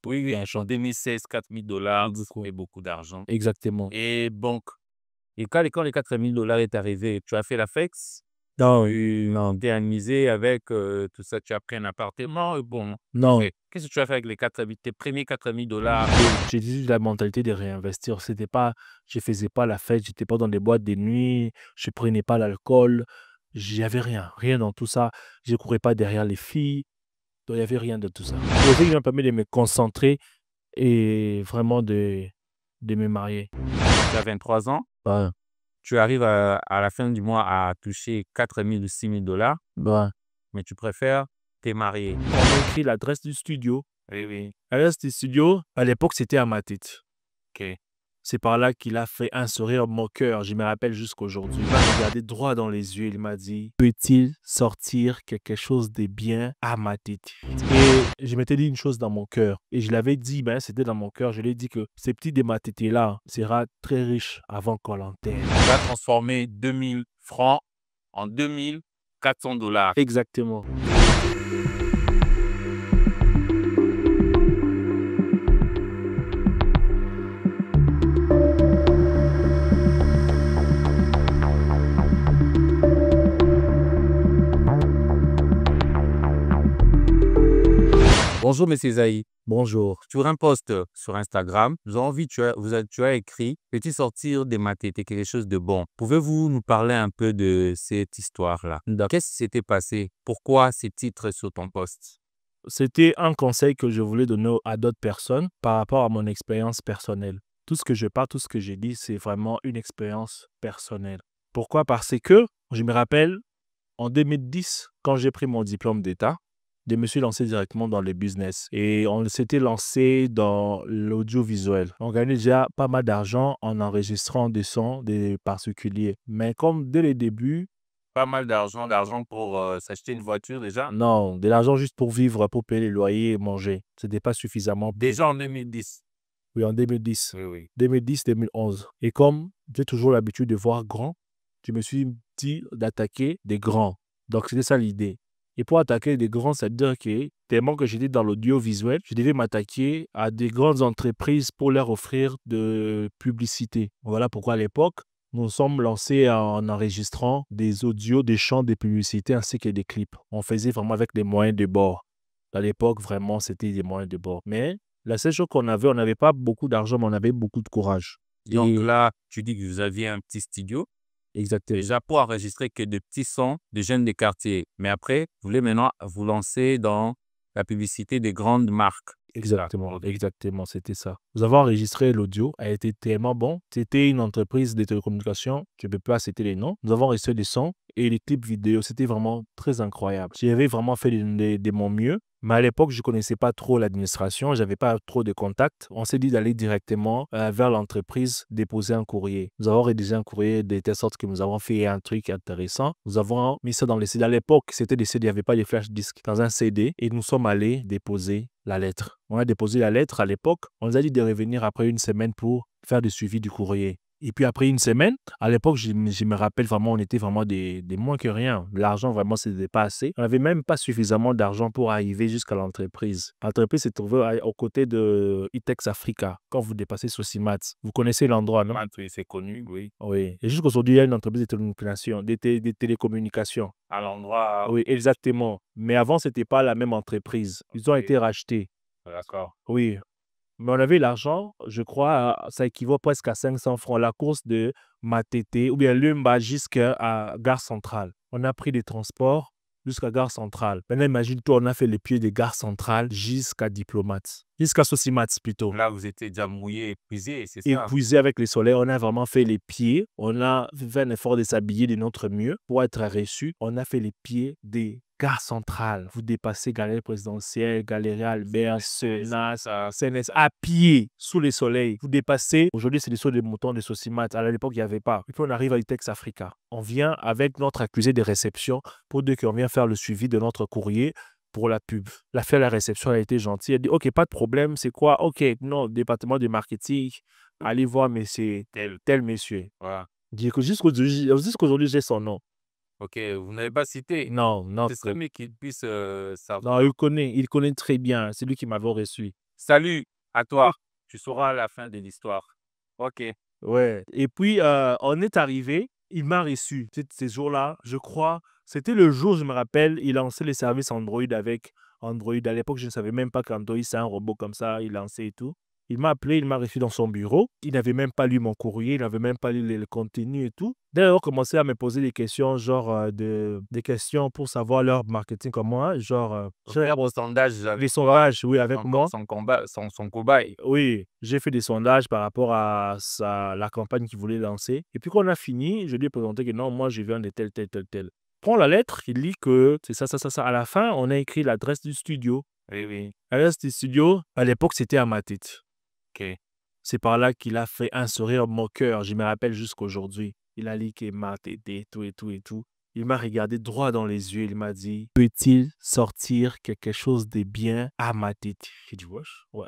Oui, oui, en 2016, 4 000 $, Beaucoup. c'est beaucoup d'argent. Exactement. Et donc, quand les 4 000 $ est arrivé, tu as fait la fête? Non, Tu non, t'es amusé avec tout ça, tu as pris un appartement, bon. non. Mais qu'est-ce que tu as fait avec tes premiers 4 000 $? J'ai juste la mentalité de réinvestir. C'était pas, je faisais pas la fête, j'étais pas dans des boîtes de nuit, je prenais pas l'alcool, j'avais rien, rien dans tout ça. Je courais pas derrière les filles, donc il y avait rien de tout ça. C'est ce qui m'a permis de me concentrer et vraiment de me marier. Tu as 23 ans, Ouais, tu arrives à la fin du mois à toucher 4 000 ou 6 000 $, ouais. mais tu préfères te marier. On m'a écrit l'adresse du studio. Oui, oui, L'adresse du studio, à l'époque, c'était à ma tête. ok. C'est par là qu'il a fait un sourire moqueur. Je me rappelle jusqu'aujourd'hui. Il m'a regardé droit dans les yeux. Il m'a dit: peut-il sortir quelque chose de bien à ma tête? Et je m'étais dit une chose dans mon cœur. Et je l'avais dit, ben, c'était dans mon cœur. Je lui ai dit que ce petit de ma tête-là sera très riche avant qu'on l'enterre. Tu vas transformer 2 000 francs en 2 400 $. Exactement. Bonjour, monsieur Zaï. Bonjour. Sur un post sur Instagram, nous avons vu, tu as écrit «Peux-tu sortir de ma tête quelque chose de bon?» Pouvez-vous nous parler un peu de cette histoire-là? Qu'est-ce qui s'était passé? Pourquoi ces titres sur ton post? C'était un conseil que je voulais donner à d'autres personnes par rapport à mon expérience personnelle. Tout ce que je parle, tout ce que j'ai dit, c'est vraiment une expérience personnelle. Pourquoi? Parce que je me rappelle, en 2010, quand j'ai pris mon diplôme d'État, je me suis lancé directement dans le business et on s'était lancé dans l'audiovisuel. On gagnait déjà pas mal d'argent en enregistrant des sons des particuliers. Mais comme dès le début, Pas mal d'argent pour s'acheter une voiture déjà. non, de l'argent juste pour vivre, pour payer les loyers et manger, ce n'était pas suffisamment. Déjà en 2010. Oui, en 2010. Oui, oui. 2010-2011. Et comme j'ai toujours l'habitude de voir grand, je me suis dit d'attaquer des grands. Donc, c'était ça l'idée. Et pour attaquer des grands, c'est-à-dire que tellement que j'étais dans l'audiovisuel, je devais m'attaquer à des grandes entreprises pour leur offrir de publicité. Voilà pourquoi à l'époque, nous sommes lancés en enregistrant des audios, des chants, des publicités ainsi que des clips. On faisait vraiment avec des moyens de bord. À l'époque, vraiment, c'était des moyens de bord. Mais la seule chose qu'on avait, on n'avait pas beaucoup d'argent, mais on avait beaucoup de courage. Donc Et là, tu dis que vous aviez un petit studio, exactement. déjà pour enregistrer que de petits sons de jeunes des quartiers. Mais après, vous voulez maintenant vous lancer dans la publicité des grandes marques. C'est ça. Exactement, Ok. exactement, c'était ça. Nous avons enregistré l'audio, a été tellement bon. C'était une entreprise de télécommunications, je ne peux pas citer les noms. Nous avons enregistré des sons et les clips vidéo, c'était vraiment très incroyable. J'avais vraiment fait de mon mieux, mais à l'époque, je ne connaissais pas trop l'administration, je n'avais pas trop de contacts. On s'est dit d'aller directement vers l'entreprise déposer un courrier. Nous avons rédigé un courrier de telle sorte que nous avons fait un truc intéressant. Nous avons mis ça dans les CD. À l'époque, c'était des CD, il n'y avait pas de flash disques. Dans un CD, et nous sommes allés déposer la lettre. On a déposé la lettre à l'époque. On nous a dit de revenir après une semaine pour faire le suivi du courrier. Et puis après une semaine, à l'époque, je me rappelle vraiment, on était vraiment des moins que rien. L'argent, vraiment, c'était pas assez. On n'avait même pas suffisamment d'argent pour arriver jusqu'à l'entreprise. L'entreprise se trouvait aux côtés de Itex Africa. Quand vous dépassez Sosimat, vous connaissez l'endroit, non? Oui, c'est connu, oui. Oui. Et jusqu'aujourd'hui, il y a une entreprise de télécommunications, des télécommunications. À l'endroit, Oui, exactement. Mais avant, c'était pas la même entreprise. Ils ont ok, été rachetés. d'accord. Oui, mais on avait l'argent, je crois, ça équivaut presque à 500 francs. La course de Matete ou bien Lumba jusqu'à Gare Centrale. On a pris des transports jusqu'à Gare Centrale. Maintenant, imagine-toi, on a fait les pieds de Gare Centrale jusqu'à Diplomate. Jusqu'à Sosimat plutôt. Là, vous étiez déjà mouillé, épuisé, c'est ça? Épuisé avec le soleil, on a vraiment fait les pieds. On a fait un effort de s'habiller de notre mieux pour être reçu. On a fait les pieds des gares centrales. Vous dépassez Galerie Présidentielle, Galerie Albert, Senas, CNS, à pied, sous le soleil. Vous dépassez, aujourd'hui c'est les sauts des moutons de Sosimat. À l'époque, il n'y avait pas. Et puis on arrive à Itex Africa. On vient avec notre accusé de réception pour dire qu'on vient faire le suivi de notre courrier pour la pub. La fille à la réception a été gentille. Elle dit, OK, pas de problème. C'est quoi? OK, non, département de marketing. Allez voir monsieur, tel monsieur. Voilà. Dis que jusqu'aujourd'hui, j'ai son nom. Ok, vous n'avez pas cité. Non, non, Ce serait mieux qu'il puisse non, savoir. il connaît très bien. C'est lui qui m'avait reçu. Salut à toi. Tu sauras la fin de l'histoire. OK. Ouais. Et puis, on est arrivé, il m'a reçu. Tu sais, ces jours-là, je crois, c'était le jour, je me rappelle, il lançait les services Android avec Android. À l'époque, je ne savais même pas qu'Android, c'est un robot comme ça, il lançait et tout. Il m'a appelé, il m'a reçu dans son bureau. Il n'avait même pas lu mon courrier, il n'avait même pas lu le contenu et tout. D'ailleurs, il a commencé à me poser des questions, genre des questions pour savoir leur marketing comme moi, genre Faire vos sondages les sondages, oui, avec son moi. son combat son cobaye. Oui, j'ai fait des sondages par rapport à la campagne qu'il voulait lancer. Et puis quand on a fini, je lui ai présenté que non, moi je viens de tel, tel, tel, tel. Prends la lettre, il lit que c'est ça, ça, ça, ça. À la fin, on a écrit l'adresse du studio. Oui, oui. L'adresse du studio, à l'époque, c'était à Matite. OK. C'est par là qu'il a fait un sourire moqueur. Je me rappelle jusqu'aujourd'hui. Il a dit que Matite et tout et tout et tout. Il m'a regardé droit dans les yeux. Il m'a dit, peut-il sortir quelque chose de bien à Matite? J'ai dit, wesh, ouais.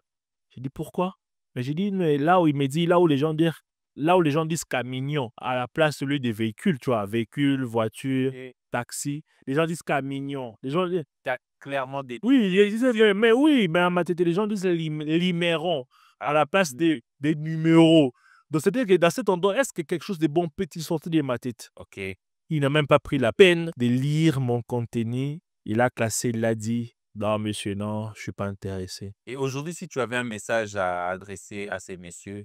J'ai dit, pourquoi? Mais j'ai dit, mais là où il me dit, là où les gens disent camion, à la place celui des véhicules, tu vois, véhicules, voitures, Et taxi, les gens disent camion. Les gens disent, tu as clairement des oui, ils disent, mais oui, mais à ma tête, les gens disent liméron à la place des numéros. Donc, c'est-à-dire que dans cet endroit, est-ce que quelque chose de bon peut-il sortir de ma tête? OK. Il n'a même pas pris la peine de lire mon contenu. Il a classé, il a dit, non, monsieur, non, je ne suis pas intéressé. Et aujourd'hui, si tu avais un message à adresser à ces messieurs,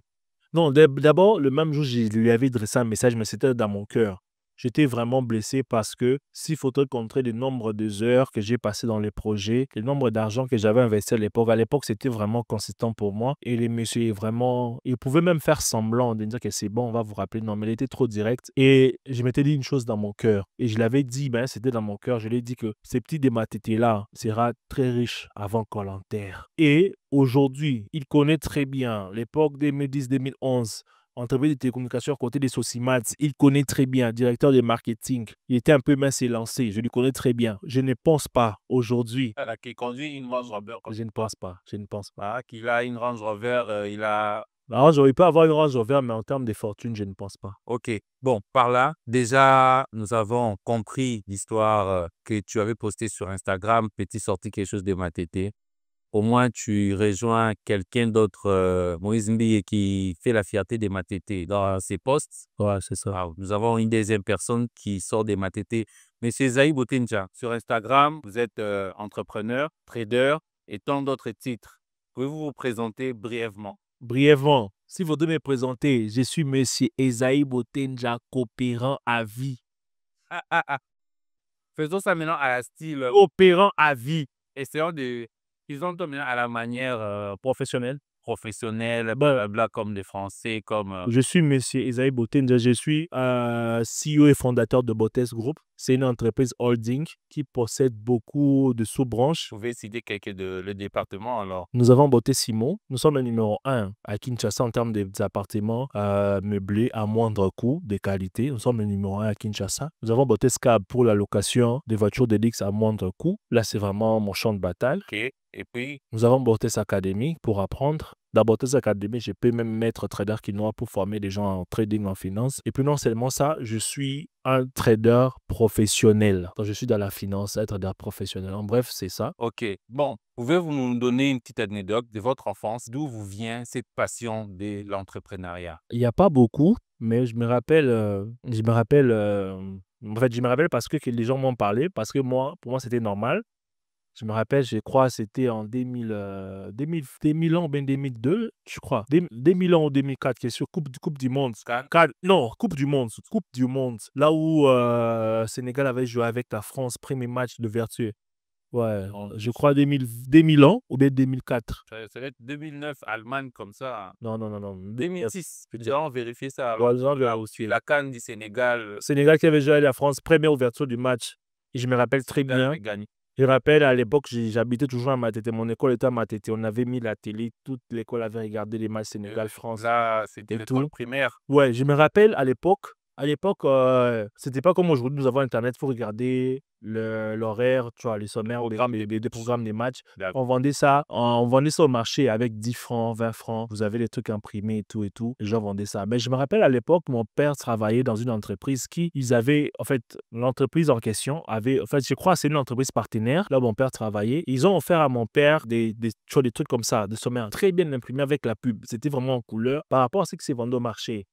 Non, d'abord, le même jour, je lui avais dressé un message, mais c'était dans mon cœur. J'étais vraiment blessé parce que s'il faudrait compter le nombre de heures que j'ai passé dans les projets, le nombre d'argent que j'avais investi à l'époque, c'était vraiment consistant pour moi. Et les messieurs, vraiment, ils pouvaient même faire semblant de dire que c'est bon, on va vous rappeler. Non, mais il était trop direct. Et je m'étais dit une chose dans mon cœur. Et je l'avais dit, ben, c'était dans mon cœur. Je lui ai dit que ces petits dématétés-là sera très riche avant qu'on l'enterre. Et aujourd'hui, il connaît très bien l'époque 2010-2011. Entreprise de télécommunications à côté des Socimats, il connaît très bien, directeur de marketing. Il était un peu mince et lancé, je le connais très bien. Je ne pense pas aujourd'hui. qui conduit une Range Rover comme Je ne pense pas, je ne pense pas. ça, qu'il a une Range Rover, il a Alors, j'aurais pu avoir une Range Rover, mais en termes de fortune, je ne pense pas. OK. Bon, par là, déjà, nous avons compris l'histoire que tu avais postée sur Instagram, petit sorti quelque chose de Matete. Au moins, tu rejoins quelqu'un d'autre, Moïse Mbi, qui fait la fierté des Matete dans ses posts. Ouais, c'est ça. Wow. Nous avons une deuxième personne qui sort des Matete. Monsieur Zaï Botenja, sur Instagram, vous êtes entrepreneur, trader et tant d'autres titres. Pouvez-vous vous présenter brièvement? Brièvement, si vous devez me présenter, je suis monsieur Esaïe Botenja, coopérant à vie. Ah, ah, ah. Faisons ça maintenant à la style. Opérant à vie. Essayons de. Ils ont maintenant à la manière Professionnel. professionnelle, Ben, blablabla, comme des Français, comme. je suis monsieur Esaïe Botenja, je suis CEO et fondateur de Botes Group. C'est une entreprise holding qui possède beaucoup de sous-branches. Vous pouvez citer quelques de le département alors. Nous avons Botes Simon. Nous sommes le numéro 1 à Kinshasa en termes d'appartements meublés à moindre coût, de qualité. Nous sommes le numéro 1 à Kinshasa. Nous avons Botes Cab pour la location des voitures de luxe à moindre coût. Là, c'est vraiment mon champ de bataille. OK. Et puis, Nous avons Botes Academy pour apprendre. Dans Botes Academy, je peux même mettre trader quinoa pour former des gens en trading, en finance. Et puis non seulement ça, je suis un trader professionnel. Donc, je suis dans la finance, un trader professionnel. En bref, c'est ça. OK. Bon, pouvez-vous nous donner une petite anecdote de votre enfance, d'où vous vient cette passion de l'entrepreneuriat? Il n'y a pas beaucoup, mais je me rappelle, en fait, je me rappelle parce que les gens m'ont parlé, parce que moi, pour moi, c'était normal. Je me rappelle, je crois, c'était en 2000 ans, bien 2002, je crois. 2000 ans ou 2004, question Coupe du Monde. Non, Coupe du Monde. Coupe du Monde. Là où Sénégal avait joué avec la France, premier match de vertu. Ouais, je crois 2000 ans ou bien 2004. Ça doit être 2009, Allemagne comme ça. Non, non, non, non. 2006. Nous allons vérifier ça. Ouais, Alors. Là aussi, la CAN du Sénégal. Sénégal qui avait joué avec la France, première ouverture du match. Et je me rappelle très Sénégal bien. avait gagné. Je me rappelle, à l'époque, j'habitais toujours à Matete. Mon école était à Matete. On avait mis la télé. Toute l'école avait regardé les matchs Sénégal-France. Là, c'était Et l'école tout. primaire. Ouais, je me rappelle, à l'époque, À l'époque, c'était pas comme aujourd'hui, nous avons Internet, il faut regarder l'horaire, tu vois, les sommaires, des programmes des matchs. D'accord. On vendait ça au marché avec 10 francs, 20 francs. Vous avez les trucs imprimés et tout et tout. Les gens vendaient ça. Mais je me rappelle à l'époque, mon père travaillait dans une entreprise en fait, l'entreprise en question avait, en fait, je crois que c'est une entreprise partenaire, là où mon père travaillait. Ils ont offert à mon père tu vois, des trucs comme ça, des sommaires très bien imprimés avec la pub. C'était vraiment en couleur par rapport à ce qui s'est vendu au marché.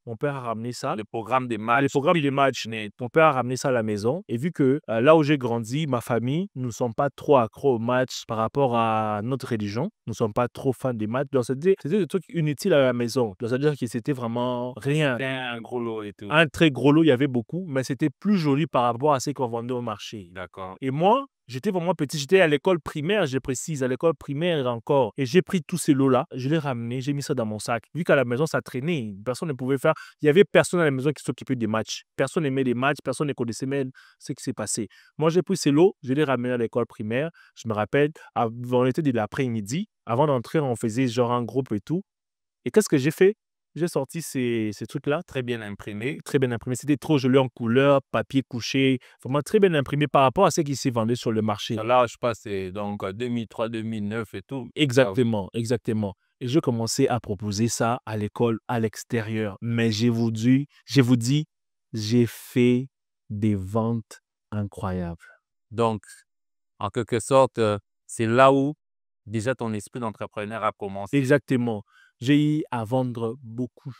Mon père a ramené ça. Le programme des Les matchs. programmes des matchs, mon père a ramené ça à la maison. Et vu que là où j'ai grandi, ma famille, nous ne sommes pas trop accros aux matchs par rapport à notre religion. Nous ne sommes pas trop fans des matchs. Donc, c'était des trucs inutiles à la maison. Donc, c'est-à-dire que c'était vraiment rien. C'était un gros lot et tout. Un très gros lot, il y avait beaucoup, mais c'était plus joli par rapport à ce qu'on vendait au marché. D'accord. Et moi, j'étais vraiment petit, j'étais à l'école primaire, je précise, à l'école primaire encore. Et j'ai pris tous ces lots-là, je les ai ramenés, j'ai mis ça dans mon sac. Vu qu'à la maison, ça traînait, personne ne pouvait faire. Il y avait personne à la maison qui s'occupait des matchs. Personne n'aimait les matchs, personne ne connaissait même ce qui s'est passé. Moi, j'ai pris ces lots, je les ai ramenés à l'école primaire. Je me rappelle, on était de l'après-midi. Avant d'entrer, on faisait genre un groupe et tout. Et qu'est-ce que j'ai fait? J'ai sorti ces trucs-là, Très bien imprimé. très bien imprimés. C'était trop joli en couleur, papier couché, vraiment très bien imprimé par rapport à ce qui s'est vendu sur le marché. Là, je pense que c'est donc 2003, 2009 et tout. Exactement, exactement. Et je commençais à proposer ça à l'école, à l'extérieur. Mais je vous dis, j'ai fait des ventes incroyables. Donc, en quelque sorte, c'est là où déjà ton esprit d'entrepreneur a commencé. Exactement. J'ai eu à vendre beaucoup.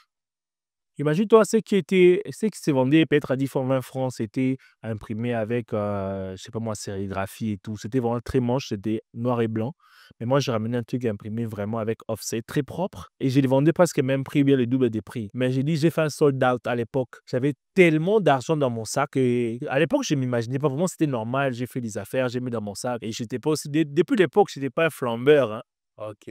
Imagine-toi, ce qui se vendait peut-être à 10 francs, 20 francs, c'était imprimé avec, je sais pas moi, sérigraphie et tout. C'était vraiment très moche, c'était noir et blanc. Mais moi, j'ai ramené un truc imprimé vraiment avec offset, très propre. Et je les vendais presque même prix, bien le double des prix. Mais j'ai dit, j'ai fait un sold out à l'époque. J'avais tellement d'argent dans mon sac. Et à l'époque, je ne m'imaginais pas vraiment, c'était normal. J'ai fait des affaires, j'ai mis dans mon sac. Et j'étais pas aussi, depuis l'époque, je n'étais pas un flambeur, hein. OK.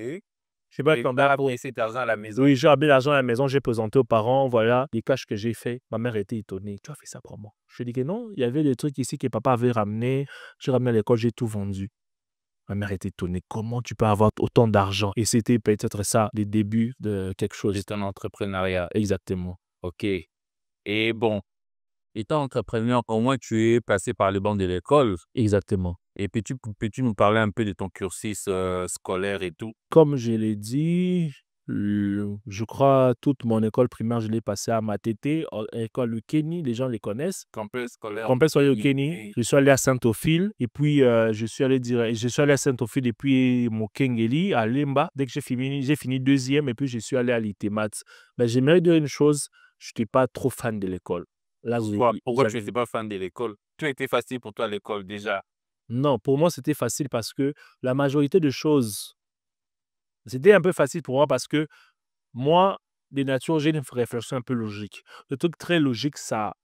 Je sais pas Et tu flambeur as pour. ramené cet argent à la maison. Oui, j'ai ramené l'argent à la maison, j'ai présenté aux parents, voilà, les cash que j'ai fait. Ma mère était étonnée. Tu as fait ça comment? Je lui ai dit que non, il y avait des trucs ici que papa avait ramené. J'ai ramené à l'école, j'ai tout vendu. Ma mère était étonnée. Comment tu peux avoir autant d'argent? Et c'était peut-être ça, les débuts de quelque chose. C'est un entrepreneuriat. Exactement. OK. Et bon, étant entrepreneur, au moins tu es passé par le banc de l'école. Exactement. Et puis, peux-tu nous parler un peu de ton cursus scolaire et tout? Comme je l'ai dit, je crois toute mon école primaire, je l'ai passée à Matete, école du Kenny, les gens les connaissent. Complexe scolaire. Complexe au Kenny. Je suis allé à Saint-Ophile et puis je suis allé à Saint-Ophile et puis Mokengeli à Lemba. Dès que j'ai fini deuxième et puis je suis allé à l'ITEMAT. Mais j'aimerais dire une chose, je n'étais pas trop fan de l'école. Là, Pourquoi tu n'étais pas fan de l'école? Tout était facile pour toi à l'école déjà. Non, pour moi, c'était facile parce que la majorité de choses, c'était un peu facile pour moi parce que moi, de nature, j'ai une réflexion un peu logique. Le truc très logique, ça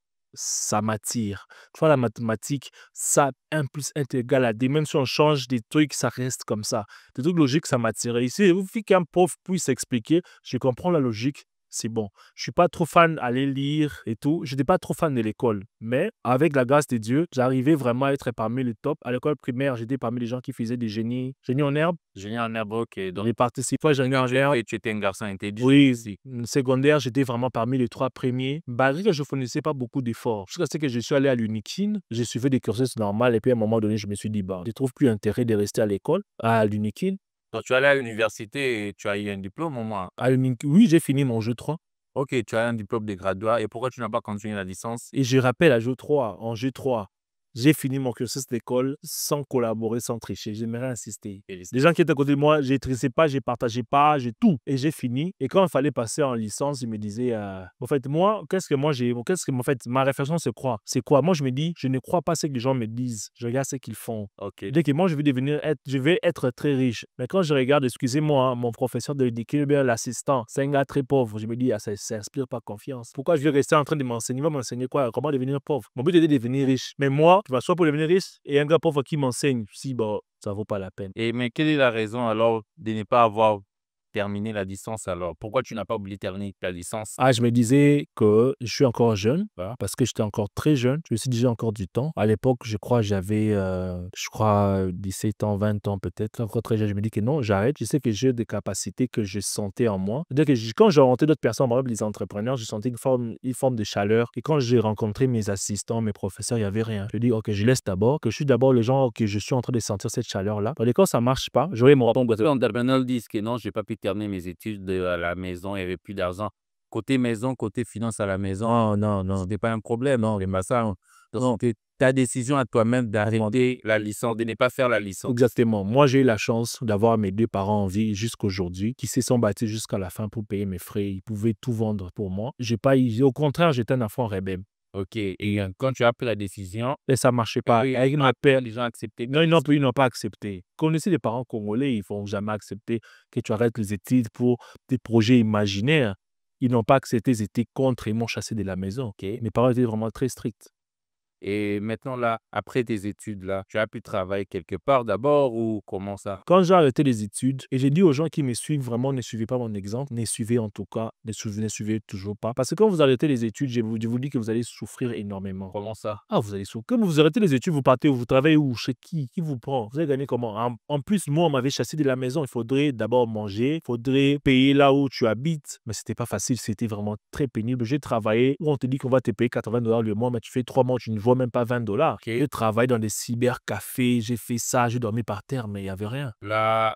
m'attire. Tu vois, la mathématique, ça, 1 plus 1 est égal à 2. Même si on change des trucs, ça reste comme ça. Le truc logique, ça m'attire. Ici, il suffit qu'un prof puisse expliquer, je comprends la logique, c'est bon. Je suis pas trop fan d'aller lire et tout. Je n'étais pas trop fan de l'école. Mais avec la grâce de Dieu, j'arrivais vraiment à être parmi les tops. À l'école primaire, j'étais parmi les gens qui faisaient des génies en herbe. Génie en herbe, OK. Donc, J'ai participé à génie en herbe. et tu étais un garçon intelligent. Oui, secondaire, j'étais vraiment parmi les 3 premiers. Malgré que je ne fournissais pas beaucoup d'efforts. Jusqu'à ce que je suis allé à l'UNIKIN, j'ai suivi des cursus normaux et puis à un moment donné, je me suis dit, bah, je ne trouve plus intérêt de rester à l'école, à l'UNIKIN. Donc, tu es allé à l'université et tu as eu un diplôme au moins. Oui, j'ai fini mon jeu 3. OK, tu as un diplôme de graduat. Et pourquoi tu n'as pas continué la licence? Et je rappelle à jeu 3, en jeu 3, j'ai fini mon cursus d'école sans collaborer, sans tricher. J'aimerais insister. Les gens qui étaient à côté de moi, je ne trissais pas, je ne partageais pas, j'ai tout. Et j'ai fini. Et quand il fallait passer en licence, ils me disaient, en fait, moi, en fait, ma réflexion, c'est quoi? C'est quoi? Moi, je me dis, je ne crois pas ce que les gens me disent. Je regarde ce qu'ils font. OK. Dès que moi, je vais être très riche. Mais quand je regarde, excusez-moi, hein, mon professeur de l'éducation, l'assistant, c'est un gars très pauvre. Je me dis, ça n'inspire pas confiance. Pourquoi je vais rester en train de m'enseigner? Il va m'enseigner quoi? Comment devenir pauvre? Mon but est de devenir riche. Mais moi, tu vas soit pour devenir riche et un gars pauvre qui m'enseigne. Si, bon, ça vaut pas la peine. Mais quelle est la raison alors de ne pas avoir terminer la licence alors? Pourquoi tu n'as pas oublié de terminer ta licence? Ah, je me disais que je suis encore jeune, voilà, parce que j'étais encore très jeune. Je me suis dit, j'ai encore du temps. À l'époque, je crois, j'avais, 17 ans, 20 ans peut-être, encore très jeune. Je me dis que non, j'arrête. Je sais que j'ai des capacités que je sentais en moi. C'est-à-dire que quand j'ai rencontré d'autres personnes, par exemple les entrepreneurs, je sentais une forme de chaleur. Et quand j'ai rencontré mes assistants, mes professeurs, il n'y avait rien. Je dis, OK, je laisse d'abord, que je suis d'abord le genre que je suis en train de sentir cette chaleur-là. Dans les cas, ça ne marche pas. J'aurais mon Beaucoup d'entrepreneurs disent que non, j'ai pas pu terminer mes études à la maison, il y avait plus d'argent. Côté maison, côté finance à la maison, non, non, non. c'était pas un problème, non, mais ça, donc c'était ta décision à toi-même d'arrêter la licence, de ne pas faire la licence. Exactement. Moi, j'ai eu la chance d'avoir mes deux parents en vie jusqu'aujourd'hui, qui se sont battus jusqu'à la fin pour payer mes frais. Ils pouvaient tout vendre pour moi. J'ai pas eu, au contraire, j'étais un enfant rebelle. OK. Et quand tu as pris la décision, Et ça marchait pas. oui, Avec ma père, les gens acceptaient. non, ils n'ont pas accepté. Connaissez les parents congolais, ils ne vont jamais accepter que tu arrêtes les études pour des projets imaginaires. Ils n'ont pas accepté, ils étaient contre, ils m'ont chassé de la maison. OK. Mes parents étaient vraiment très stricts. Et maintenant là, après tes études là, tu as pu travailler quelque part d'abord ou comment ça? Quand j'ai arrêté les études, et j'ai dit aux gens qui me suivent, vraiment, ne suivez pas mon exemple, ne suivez en tout cas, ne suivez toujours pas. Parce que quand vous arrêtez les études, je vous dis que vous allez souffrir énormément. Comment ça? Ah, vous allez souffrir. Quand vous arrêtez les études, vous partez où? Vous travaillez où? Chez qui? Qui vous prend? Vous allez gagner comment? En plus, moi, on m'avait chassé de la maison. Il faudrait d'abord manger, il faudrait payer là où tu habites. Mais c'était pas facile, c'était vraiment très pénible. J'ai travaillé où on te dit qu'on va te payer $80 le mois, mais tu fais 3 mois, tu ne vois même pas $20. OK. J'ai travaillé dans des cybercafés, j'ai fait ça, j'ai dormi par terre, mais il n'y avait rien. Là,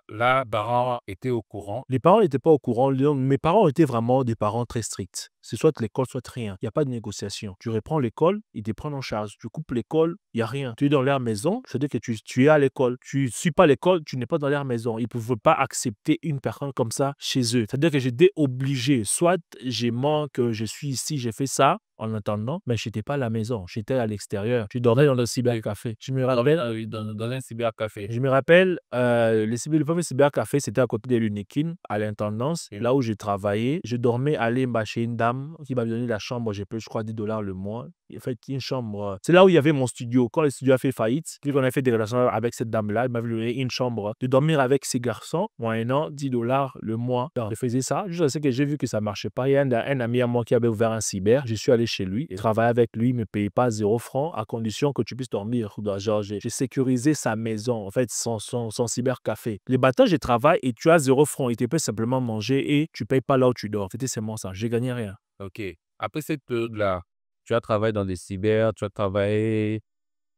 parents étaient au courant. Les parents n'étaient pas au courant. Mes parents étaient vraiment des parents très stricts. C'est soit l'école, soit rien. Il n'y a pas de négociation. Tu reprends l'école, ils te prennent en charge. Tu coupes l'école, il n'y a rien. Tu es dans leur maison, c'est-à-dire que tu es à l'école. Tu ne suis pas l'école, tu n'es pas dans leur maison. Ils ne pouvaient pas accepter une personne comme ça chez eux. C'est-à-dire que j'étais obligé. Soit je mens que je suis ici, j'ai fait ça, en attendant, mais je n'étais pas à la maison, j'étais à l'extérieur. Je dormais dans le cybercafé. Dans un cybercafé. Je me rappelle, le premier cybercafé, c'était à côté de l'Unikin, à l'intendance. Et là où j'ai travaillé, je dormais à Lemba chez une dame qui m'a donné la chambre, j'ai payé, je crois, $10 le mois. En fait, une chambre. C'est là où il y avait mon studio. Quand le studio a fait faillite, vu qu'on a fait des relations avec cette dame-là, elle m'avait donné une chambre. De dormir avec ces garçons, moyennant $10 le mois. Alors, je faisais ça, juste que j'ai vu que ça ne marchait pas. Il y a un ami à moi qui avait ouvert un cyber. Je suis allé chez lui et travailler avec lui. Il ne me payait pas 0 francs à condition que tu puisses dormir. Genre, j'ai sécurisé sa maison, en fait, son cybercafé. Les matins, je travaille et tu as 0 francs. Il te peut simplement manger et tu ne payes pas là où tu dors. C'était seulement ça. J'ai gagné rien. OK. Après cette période-là, tu as travaillé dans des cyber, tu as travaillé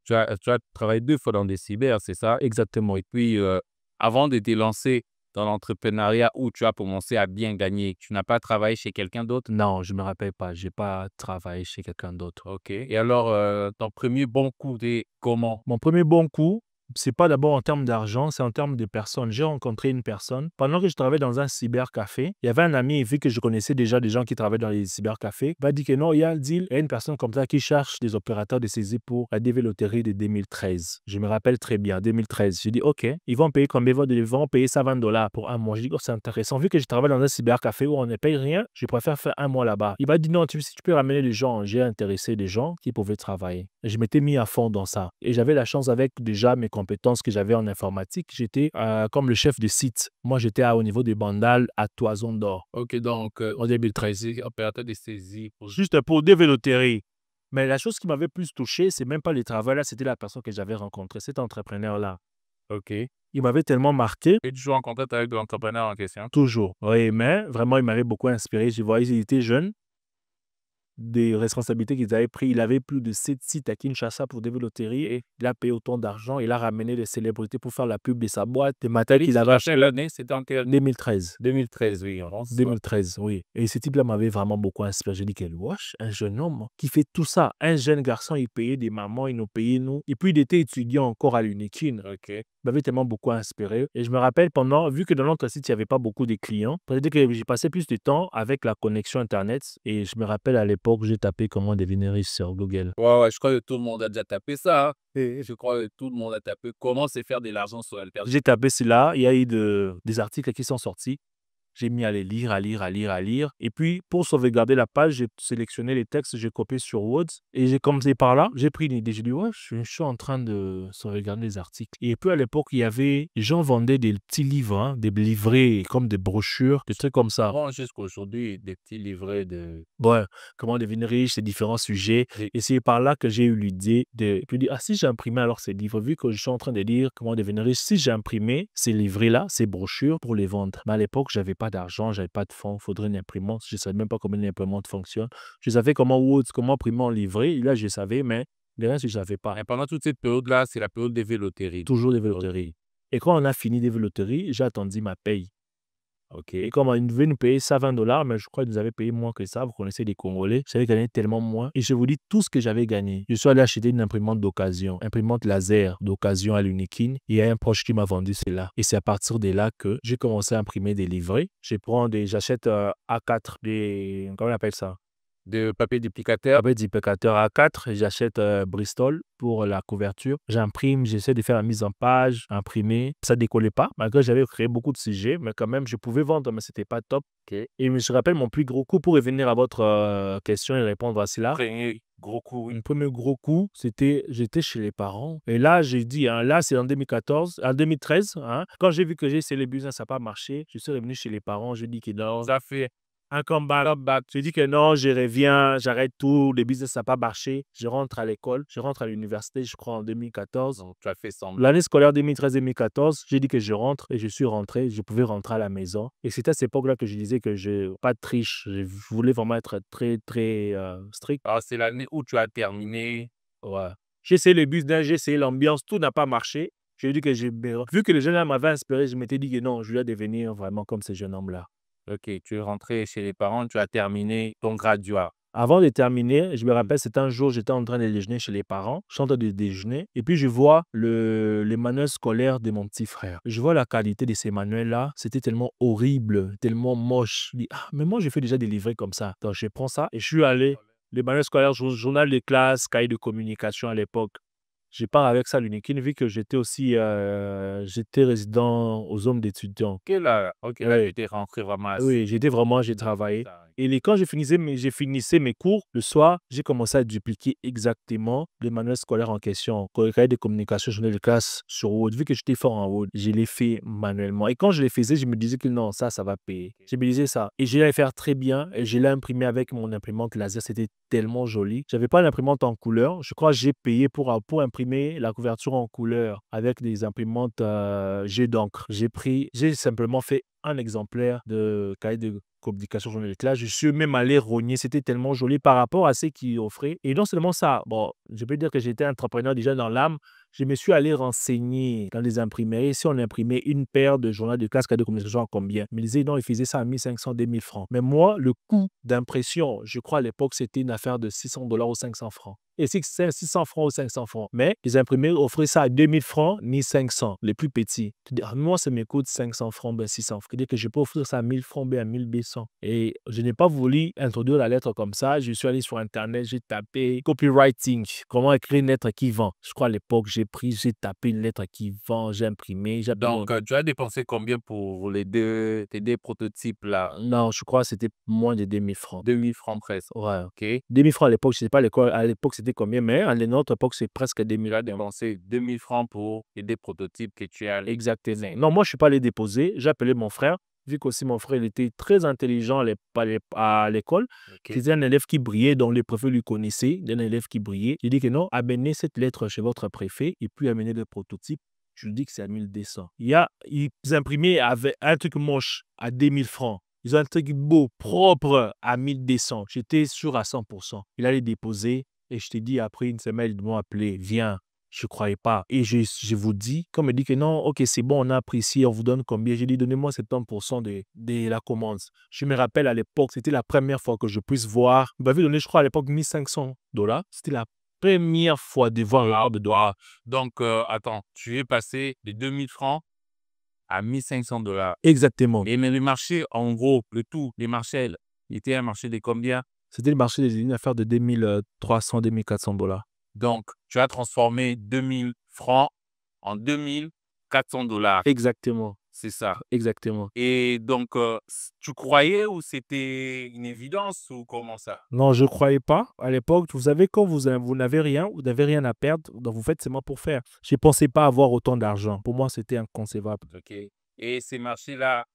2 fois dans des cyber, c'est ça? Exactement. Et puis, avant de te lancer dans l'entrepreneuriat où tu as commencé à bien gagner, tu n'as pas travaillé chez quelqu'un d'autre? Non, je ne me rappelle pas. Je n'ai pas travaillé chez quelqu'un d'autre. OK. Et alors, ton premier bon coup, c'était comment? Mon premier bon coup, c'est pas d'abord en termes d'argent, c'est en termes de personnes. J'ai rencontré une personne. Pendant que je travaillais dans un cybercafé, il y avait un ami, vu que je connaissais déjà des gens qui travaillaient dans les cybercafés, il m'a dit que non, il y a un deal, il y a une personne comme ça qui cherche des opérateurs de saisie pour la DV Loterie de 2013. Je me rappelle très bien, 2013. J'ai dit, OK, ils vont payer combien? Ils vont payer ça $20 pour un mois. J'ai dit, oh, c'est intéressant. Vu que je travaille dans un cybercafé où on ne paye rien, je préfère faire un mois là-bas. Il m'a dit, non, si tu peux ramener des gens, j'ai intéressé des gens qui pouvaient travailler. Et je m'étais mis à fond dans ça. Et j'avais la chance avec déjà mes compétences que j'avais en informatique. J'étais comme le chef de site. Moi, j'étais au niveau des bandales à Toison d'Or. OK, donc, en 2013, opérateur de saisie pour Juste pour des véloteries. Mais la chose qui m'avait plus touché, c'est même pas le travail là, c'était la personne que j'avais rencontrée, cet entrepreneur-là. OK. Il m'avait tellement marqué, Et toujours en contact avec l'entrepreneur en question? toujours. Oui, mais vraiment, il m'avait beaucoup inspiré. Je voyais qu'il était jeune, des responsabilités qu'ils avaient pris. Il avait plus de 7 sites à Kinshasa pour des loteries et il a payé autant d'argent. Il a ramené des célébrités pour faire la pub de sa boîte, des matériels qu'ils avaient achetés. L'année, c'était en quelle? 2013. 2013, oui. 2013, oui. Et ce type-là m'avait vraiment beaucoup inspiré. J'ai dit, quel wesh, un jeune homme qui fait tout ça. Un jeune garçon, il payait des mamans, il nous payait nous. Et puis, il était étudiant encore à l'Unikin. OK. Il m'avait tellement beaucoup inspiré. Et je me rappelle vu que dans notre site, il n'y avait pas beaucoup de clients, c'est-à-dire que j'ai passé plus de temps avec la connexion Internet. Et je me rappelle à l'époque, j'ai tapé comment devenir riche sur Google. Ouais, je crois que tout le monde a déjà tapé ça, hein. Et je crois que tout le monde a tapé comment c'est faire de l'argent sur Internet. J'ai tapé cela, il y a eu des articles qui sont sortis. J'ai mis à les lire, à lire, à lire, à lire. Et puis, pour sauvegarder la page, j'ai sélectionné les textes, j'ai copié sur Word. Et j'ai commencé par là. J'ai pris une idée. J'ai dit, ouais, je suis en train de sauvegarder les articles. Et puis, à l'époque, il y avait, les gens vendaient des petits livres, hein, des livrets, comme des brochures, des trucs comme ça. Bon, jusqu'aujourd'hui, des petits livrets de... Ouais, comment devenir riche, ces différents sujets. Oui. Et c'est par là que j'ai eu l'idée de me dire, ah, si j'imprimais alors ces livres, vu que je suis en train de lire comment devenir riche, si j'imprimais ces livrets-là, ces brochures pour les vendre. Mais à l'époque, j'avais pas d'argent, j'avais pas de fonds, il faudrait une imprimante. Je savais même pas comment une imprimante fonctionne. Je savais comment Word, comment imprimer en livret. Et là, je savais, mais le reste, je savais pas. Et pendant toute cette période-là, c'est la période des véloteries. Toujours des véloteries. Et quand on a fini des véloteries, j'ai attendu ma paye. OK. Et comme ils devaient nous payer ça 20 $, mais je crois qu'ils nous avaient payé moins que ça. Vous connaissez les Congolais. J'avais gagné tellement moins. Et je vous dis tout ce que j'avais gagné. Je suis allé acheter une imprimante d'occasion, imprimante laser d'occasion à l'Unikin. Et il y a un proche qui m'a vendu cela. Et c'est à partir de là que j'ai commencé à imprimer des livrets. J'achète A4, comment on appelle ça? De papier duplicateur. Papier duplicateur A4, et j'achète Bristol pour la couverture. J'imprime, j'essaie de faire la mise en page, imprimer. Ça décollait pas, malgré que j'avais créé beaucoup de sujets, mais quand même, je pouvais vendre, mais c'était pas top. OK. Et je rappelle mon plus gros coup pour revenir à votre question et répondre à cela. Premier gros coup, oui. Mon premier gros coup, j'étais chez les parents. Et là, j'ai dit, hein, là, c'est en 2014, en 2013. Hein, quand j'ai vu que j'ai essayé le business, ça n'a pas marché, je suis revenu chez les parents. Je dis que non, Ça fait un comeback. Je dis que non, je reviens, j'arrête tout, le business n'a pas marché. Je rentre à l'école, je rentre à l'université, je crois en 2014. donc, tu as fait semblant. L'année scolaire 2013-2014, j'ai dit que je rentre et je suis rentré, je pouvais rentrer à la maison. Et c'était à cette époque-là que je disais que je pas de triche, je voulais vraiment être très, très strict. Alors, c'est l'année où tu as terminé. Ouais. J'ai essayé le business, j'ai essayé l'ambiance, tout n'a pas marché. J'ai dit que vu que les jeunes hommes m'avaient inspiré, je m'étais dit que non, je voulais devenir vraiment comme ces jeunes hommes-là. OK, tu es rentré chez les parents, tu as terminé ton graduat. Avant de terminer, je me Mmh. rappelle, c'était un jour, j'étais en train de déjeuner chez les parents. Je suis en train de déjeuner et puis je vois les manuels scolaires de mon petit frère. Je vois la qualité de ces manuels-là. C'était tellement horrible, tellement moche. Je dis, ah, mais moi, j'ai fait déjà des livrets comme ça. Donc, je prends ça et je suis allé. Les manuels scolaires, journal de classe, cahier de communication à l'époque. Je pars avec ça à l'Unikin, vu que j'étais aussi j'étais résident aux hommes d'étudiants. OK, là, tu Ouais. étais rentré vraiment Oui, j'ai travaillé. ça, oui. Et quand je finissais mes cours, le soir, j'ai commencé à dupliquer exactement les manuels scolaires en question. Cahier de communication, journal de classe sur Word. Vu que j'étais fort en Word, je l'ai fait manuellement. Et quand je les faisais, je me disais que non, ça va payer. Je me disais ça. Et je l'ai faire très bien. Et je l'ai imprimé avec mon imprimante laser. C'était tellement joli. J'avais pas d'imprimante en couleur. Je crois que j'ai payé pour imprimer la couverture en couleur avec des imprimantes jet d'encre. J'ai simplement fait un exemplaire de cahier de communication journal de classe. Je suis même allé rogner. C'était tellement joli par rapport à ce qu'ils offraient. Et non seulement ça, bon, je peux dire que j'étais entrepreneur déjà dans l'âme. Je me suis allé renseigner dans les imprimeries. Si on imprimait une paire de journal de classe, cahier de communication, à combien? Ils me disaient non, ils faisaient ça à 1500, 2000 francs. Mais moi, le coût d'impression, je crois à l'époque, c'était une affaire de 600 $ ou 500 francs. Et c'est 600 francs ou 500 francs. Mais les imprimeries offraient ça à 2000 francs ni 500, les plus petits. Tu dis, ah, moi, ça me coûte 500 francs, ben 600 francs. C'est-à-dire que je peux offrir ça à 1000 francs, ben à 1200. Et je n'ai pas voulu introduire la lettre comme ça. Je suis allé sur Internet, j'ai tapé copywriting, comment écrire une lettre qui vend. Je crois à l'époque, j'ai tapé une lettre qui vend, j'ai imprimé. Donc, tu as dépensé combien pour tes deux prototypes là? Non, je crois que c'était moins de 2000 francs. 2000 francs presque. Ouais. OK. 2000 francs à l'époque, je ne sais pas à l'époque c'était combien, mais à notre époque, c'est presque 2000. Tu as dépensé 2000 francs pour les deux prototypes que tu as. Exactement. Non, moi, je ne suis pas allé déposer. J'ai appelé mon frère, vu qu'aussi mon frère il était très intelligent à l'école. OK. C'était un élève qui brillait, dont les préfets lui connaissaient, un élève qui brillait. J'ai dit que non, amenez cette lettre chez votre préfet et puis amenez le prototype. Je lui dis que c'est à 1200. Ils imprimaient avec un truc moche à 2000 francs. Ils ont un truc beau, propre à 1200. J'étais sûr à 100%. Il allait déposer et je t'ai dit, après une semaine, ils m'ont appelé, viens. Je ne croyais pas. Et je vous dis, quand on me dit que non, ok, c'est bon, on a apprécié, on vous donne combien? J'ai dit, donnez-moi 70% de la commande. Je me rappelle à l'époque, c'était la première fois que je puisse voir. Vous m'avez donné, je crois, à l'époque, 1500 $. C'était la première fois de voir l'art de doigts. Donc, attends, tu es passé de 2000 francs à 1500 $. Exactement. Mais le marché, en gros, le tout, les marchés, il était un marché de combien? C'était le marché des affaires de 2300, 2400 $. Donc, tu as transformé 2000 francs en 2400 $. Exactement. C'est ça. Exactement. Et donc, tu croyais ou c'était une évidence ou comment ça? Non, je ne croyais pas. À l'époque, vous savez, quand vous n'avez rien, vous n'avez rien à perdre, donc vous faites seulement pour faire. Je ne pensais pas avoir autant d'argent. Pour moi, c'était inconcevable. OK. Et ces marchés-là,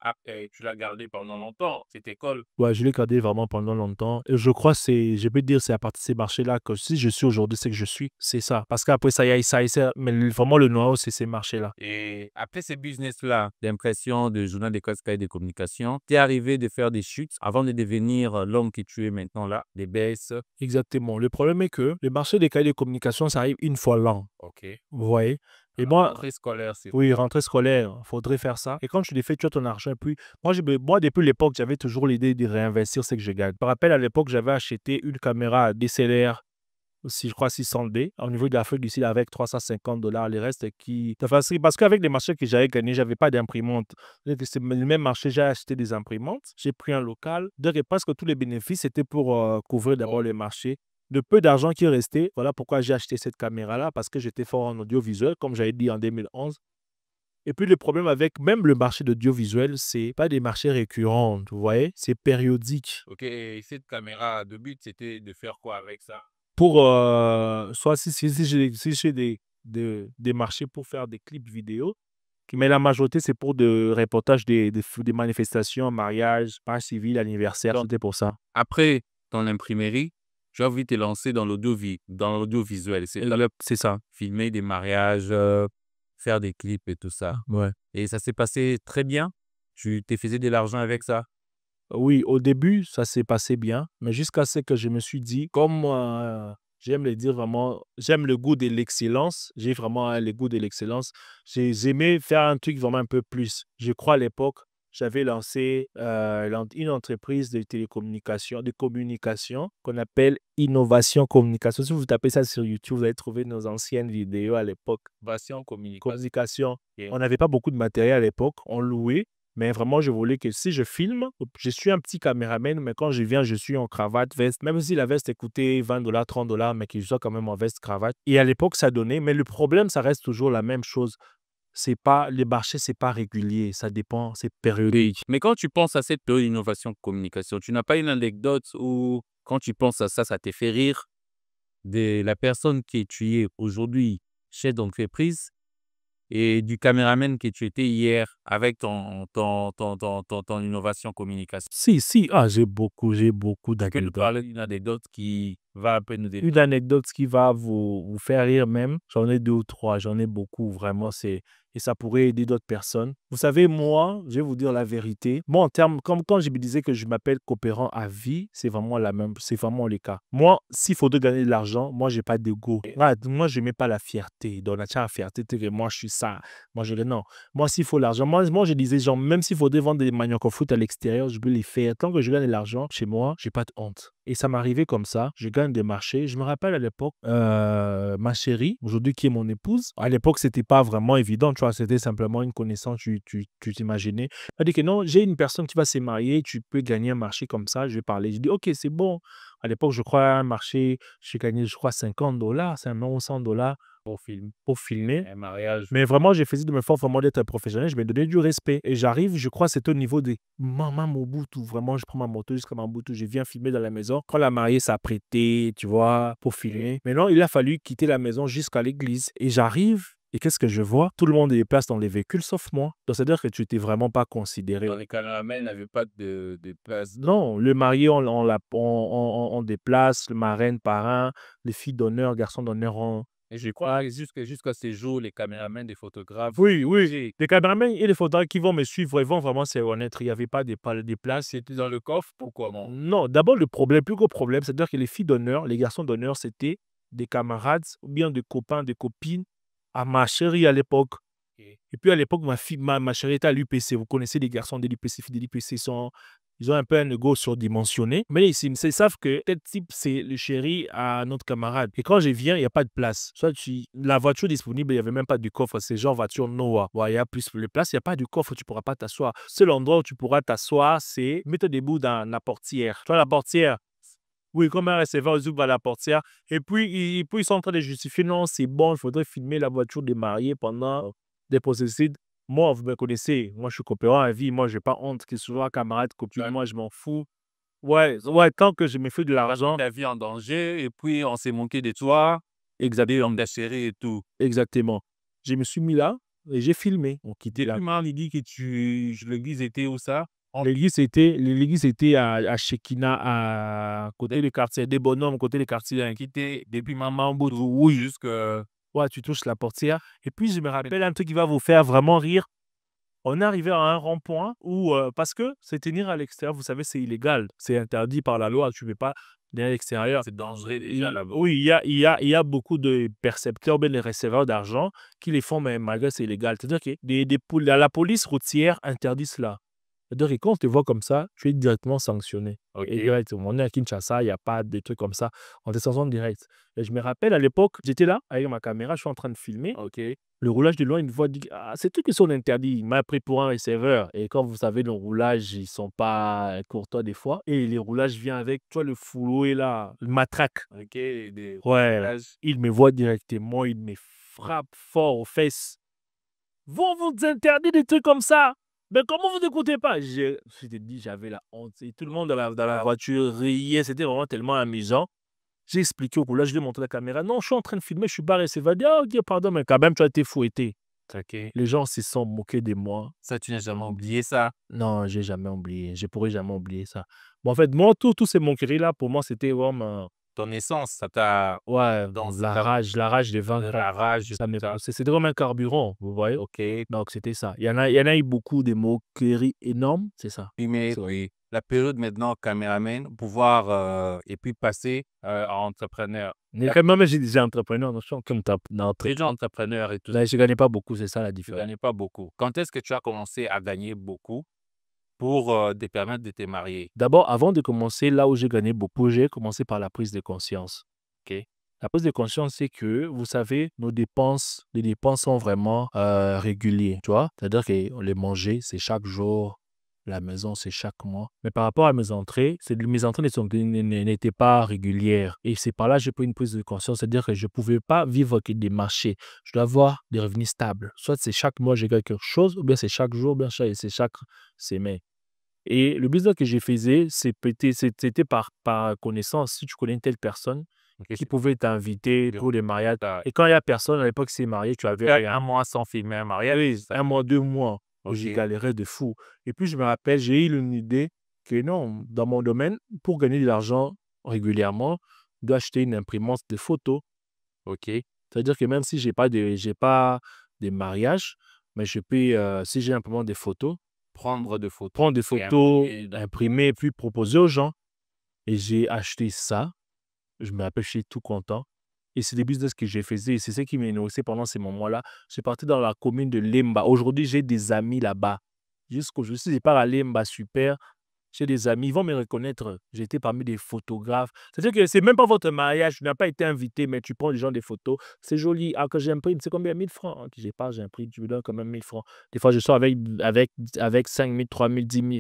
tu l'as gardé pendant longtemps, cette école? Ouais, je l'ai gardé vraiment pendant longtemps. Et je crois que je peux dire, c'est à partir de ces marchés-là que si je suis aujourd'hui, c'est que je suis. C'est ça. Parce qu'après, ça y est, mais vraiment, le noyau, c'est ces marchés-là. Et après ces business-là, d'impression, de journal de classe et de communication, tu es arrivé de faire des chutes avant de devenir l'homme que tu es maintenant là, des baisses. Exactement. Le problème est que le marché des cahiers de communication, ça arrive une fois l'an. OK. Vous voyez? Et La moi, rentrée scolaire, c'est oui, rentrée scolaire, faudrait faire ça. Et quand tu les fais, tu as ton argent. Et puis, moi, depuis l'époque, j'avais toujours l'idée de réinvestir ce que je gagne. Je me rappelle, à l'époque, j'avais acheté une caméra DSLR, aussi, je crois 600D, au niveau de l'Afrique du Sud, avec $350. Le reste qui. Enfin, parce qu'avec les marchés que j'avais gagnés, j'avais pas d'imprimante. C'est le même marché, j'ai acheté des imprimantes. J'ai pris un local. Donc, presque tous les bénéfices, c'était pour couvrir d'abord les marchés. Le peu d'argent qui restait, voilà pourquoi j'ai acheté cette caméra-là, parce que j'étais fort en audiovisuel, comme j'avais dit en 2011. Et puis le problème avec même le marché de l'audiovisuel, c'est pas des marchés récurrents, vous voyez, c'est périodique. OK. Et cette caméra, de but, c'était de faire quoi avec ça? Pour, soit si j'ai des marchés pour faire des clips vidéo, mais la majorité, c'est pour de reportages des manifestations, mariages, marches civiles, anniversaires, Donc, c'était pour ça. après ton imprimerie, tu as voulu te lancer dans dans l'audiovisuel. C'est ça. Filmer des mariages, faire des clips et tout ça. Ouais. Et ça s'est passé très bien? Tu te faisais de l'argent avec ça? Oui, au début, ça s'est passé bien, mais jusqu'à ce que je me suis dit, comme j'aime le dire vraiment, j'aime le goût de l'excellence, j'ai vraiment le goût de l'excellence, j'ai aimé faire un truc vraiment un peu plus. Je crois à l'époque, j'avais lancé une entreprise de télécommunication, de communication qu'on appelle Innovation Communication. Si vous tapez ça sur YouTube, vous allez trouver nos anciennes vidéos à l'époque. Innovation, communication. Communication. OK. On n'avait pas beaucoup de matériel à l'époque, on louait. Mais vraiment, je voulais que si je filme, je suis un petit caméraman, mais quand je viens, je suis en cravate, veste. Même si la veste coûtait $20, $30, mais que je sois quand même en veste, cravate. Et à l'époque, ça donnait. Mais le problème, ça reste toujours la même chose. C'est pas, les marchés, c'est pas régulier. Ça dépend, c'est périodique. Mais quand tu penses à cette période d'innovation communication, tu n'as pas une anecdote où, quand tu penses à ça, ça te fait rire de la personne que tu es aujourd'hui, chef d'entreprise, et du caméraman que tu étais hier avec ton innovation communication? Si, j'ai beaucoup Tu peux nous d'anecdotes. parler d'une anecdote qui va un peu nous définir? Une anecdote qui va vous faire rire même, j'en ai 2 ou 3, j'en ai beaucoup vraiment, et ça pourrait aider d'autres personnes. Vous savez, moi, je vais vous dire la vérité. Moi, en termes, comme quand je me disais que je m'appelle coopérant à vie, c'est vraiment le cas. Moi, s'il faudrait gagner de l'argent, moi, j'ai pas d'ego. Ouais, moi, je mets pas la fierté. Donc, la fierté, c'est que moi, je suis ça. Moi, je dis non. Moi, s'il faut l'argent, moi, je disais, genre, même s'il faudrait vendre des manioc au foot à l'extérieur, je peux les faire. Tant que je gagne de l'argent, chez moi, j'ai pas de honte. Et ça m'arrivait comme ça. Je gagne des marchés. Je me rappelle à l'époque, ma chérie, aujourd'hui qui est mon épouse, à l'époque, c'était pas vraiment évident, tu vois, c'était simplement une connaissance, tu t'imaginais. Elle a dit que non, j'ai une personne qui va se marier, tu peux gagner un marché comme ça. Je vais parler. Je dis, ok, c'est bon. À l'époque, je crois, un marché, j'ai gagné, je crois, $50, c'est un ou $100 pour filmer. Un mariage. Mais vraiment, j'ai fait de me faire vraiment d'être professionnel. Je me donnais du respect. Et j'arrive, je crois, c'est au niveau des Maman Mobutu. Vraiment, je prends ma moto jusqu'à Mobutu. Je viens filmer dans la maison. Quand la mariée s'apprêtait, tu vois, pour filmer. Maintenant, il a fallu quitter la maison jusqu'à l'église. Et j'arrive. Et qu'est-ce que je vois? Tout le monde est place dans les véhicules, sauf moi. Donc, c'est-à-dire que tu n'étais vraiment pas considéré. Dans les caméramans n'avaient pas de place. Non, le marié, on déplace, le marraine, parrain, les filles d'honneur, garçons d'honneur, Et je crois jusqu'à ces jours, les caméramans, des photographes. oui, les caméramans et les photographes qui vont me suivre, ils vont vraiment se reconnaître. Il n'y avait pas des places. C'était dans le coffre, pourquoi non? Non, d'abord, le plus gros problème, c'est-à-dire que les filles d'honneur, les garçons d'honneur, c'était des camarades ou bien des copains, des copines à ma chérie à l'époque. OK. Et puis à l'époque, ma chérie était à l'UPC. Vous connaissez les garçons de l'UPC, filles de l'UPC, ils ont un peu un ego surdimensionné. Mais ils savent que tel type, c'est le chéri à notre camarade. Et quand je viens, il n'y a pas de place. Soit la voiture disponible, il n'y avait même pas de coffre. C'est genre voiture Noah. Ouais, il y a plus de place, il n'y a pas de coffre, tu ne pourras pas t'asseoir. Seul endroit où tu pourras t'asseoir, c'est mettre debout dans la portière. Tu vois, la portière. Oui, comme un receveur, ils ouvrent la portière. Et puis, ils sont en train de justifier, non, c'est bon, il faudrait filmer la voiture des mariés pendant des processus. Moi, vous me connaissez, moi, je suis coopérant à vie. Moi, j'ai pas honte que ce soit camarade, copine, Ouais. moi, je m'en fous. Ouais, ouais, tant que je me fais de l'argent. Ta vie en danger et puis on s'est moqué de toi, des hommes Exactement, chérie et tout. exactement. Je me suis mis là et j'ai filmé. On quittait là. Depuis Marlidi que l'église était où ça? L'église était à Shekina, à côté du quartier des bonhommes, côté du quartier d'un Quitté depuis Maman Boudou, oui, jusque ouais, tu touches la portière. Et puis, je me rappelle un truc qui va vous faire vraiment rire. On est arrivé à un rond-point où, parce que se tenir à l'extérieur, vous savez, c'est illégal. C'est interdit par la loi. Tu ne peux pas aller à l'extérieur. c'est dangereux déjà là-bas. Oui, il y a beaucoup de percepteurs, bien les receveurs d'argent qui les font, mais malgré c'est illégal. C'est-à-dire que la police routière interdit cela. C'est-à-dire que quand on te voit comme ça, tu es directement sanctionné. Et OK. direct, on est à Kinshasa, il n'y a pas de trucs comme ça. On te sanctionne direct. Et je me rappelle à l'époque, j'étais là avec ma caméra, je suis en train de filmer. OK. Le roulage de loin, une voix dit: «Ah, ces trucs qui sont interdits». Il m'a pris pour un receveur. Et comme vous savez, le roulage, ils sont pas courtois des fois. Et les roulages viennent avec, tu vois, le fouet là, le matraque. OK, des Ouais, plages. il me voit directement, il me frappe fort aux fesses. «Vous vous interdit des trucs comme ça? Mais comment vous n'écoutez pas?» Je te dis, j'avais la honte. Et tout le monde dans la voiture riait. C'était vraiment tellement amusant. J'ai expliqué au roulage, je lui ai montré la caméra. «Non, je suis en train de filmer, je suis pas receveur». Il dit: «Ah, OK, pardon, mais quand même, tu as été fouetté». OK. Les gens se sont moqués de moi. Ça, tu n'as jamais oublié ça? Non, j'ai jamais oublié. Je pourrais jamais oublier ça. Bon, en fait, moi, tous ces moqueries-là, pour moi, c'était vraiment, Ton essence, ça t'a ouais, dans la rage de vaincre. la rage, Ça me ça. poussait. C'était comme un carburant, vous voyez? OK. Donc, c'était ça. Il y en a eu beaucoup de moqueries énormes, c'est ça. Oui, mais oui, la période maintenant caméraman, pouvoir, et puis passer, à entrepreneur. Mais quand même, j'ai déjà entrepreneur, non, je suis comme Déjà entrepreneur et tout ça, là, je ne gagnais pas beaucoup, c'est ça la tu différence. gagnais pas beaucoup. Quand est-ce que tu as commencé à gagner beaucoup pour, te permettre de te marier? D'abord, avant de commencer là où j'ai gagné beaucoup, j'ai commencé par la prise de conscience. OK. La prise de conscience, c'est que, vous savez, les dépenses sont vraiment régulières, tu vois. C'est-à-dire que les manger, c'est chaque jour, la maison, c'est chaque mois. Mais par rapport à mes entrées, mes entrées n'étaient pas régulières. Et c'est par là que j'ai pris une prise de conscience, c'est-à-dire que je ne pouvais pas vivre que des marchés. Je dois avoir des revenus stables. Soit c'est chaque mois, j'ai quelque chose, ou bien c'est chaque jour, ou bien c'est chaque semaine. Et le business que je faisais, c'était par connaissance. Si tu connais une telle personne OK, qui c'est pouvait t'inviter bien pour des mariages. ça. Et quand il y a personne, à l'époque, c'est marié, tu avais rien. 1 mois sans filmer un mariage, Oui, c'est ça? 1 mois, 2 mois, où j'y OK. galérais de fou. Et puis, je me rappelle, j'ai eu une idée que non, dans mon domaine, pour gagner de l'argent régulièrement, je dois acheter une imprimante de photos. OK. C'est-à-dire que même si j'ai pas de mariage, mais je peux, si j'ai imprimante des photos, Prendre de photos prendre des et photos, imprimer. imprimer, puis proposer aux gens. Et j'ai acheté ça. Je me rappelle, j'étais tout content. Et c'est des business que j'ai faisais. Et c'est ce qui m'a nourrissé pendant ces moments-là. Je suis parti dans la commune de Lemba. Aujourd'hui, j'ai des amis là-bas. Jusqu'aujourd'hui, si je pars à Lemba, super. J'ai des amis, ils vont me reconnaître. J'étais parmi des photographes. C'est-à-dire que c'est même pas votre mariage. Tu n'as pas été invité, mais tu prends les gens des photos. C'est joli. Ah, quand j'imprime, c'est combien? 1000 francs. Ok, j'ai pas, j'imprime. Tu me donnes quand même 1000 francs. Des fois, je sors avec 5 000, 3 000, 10 000.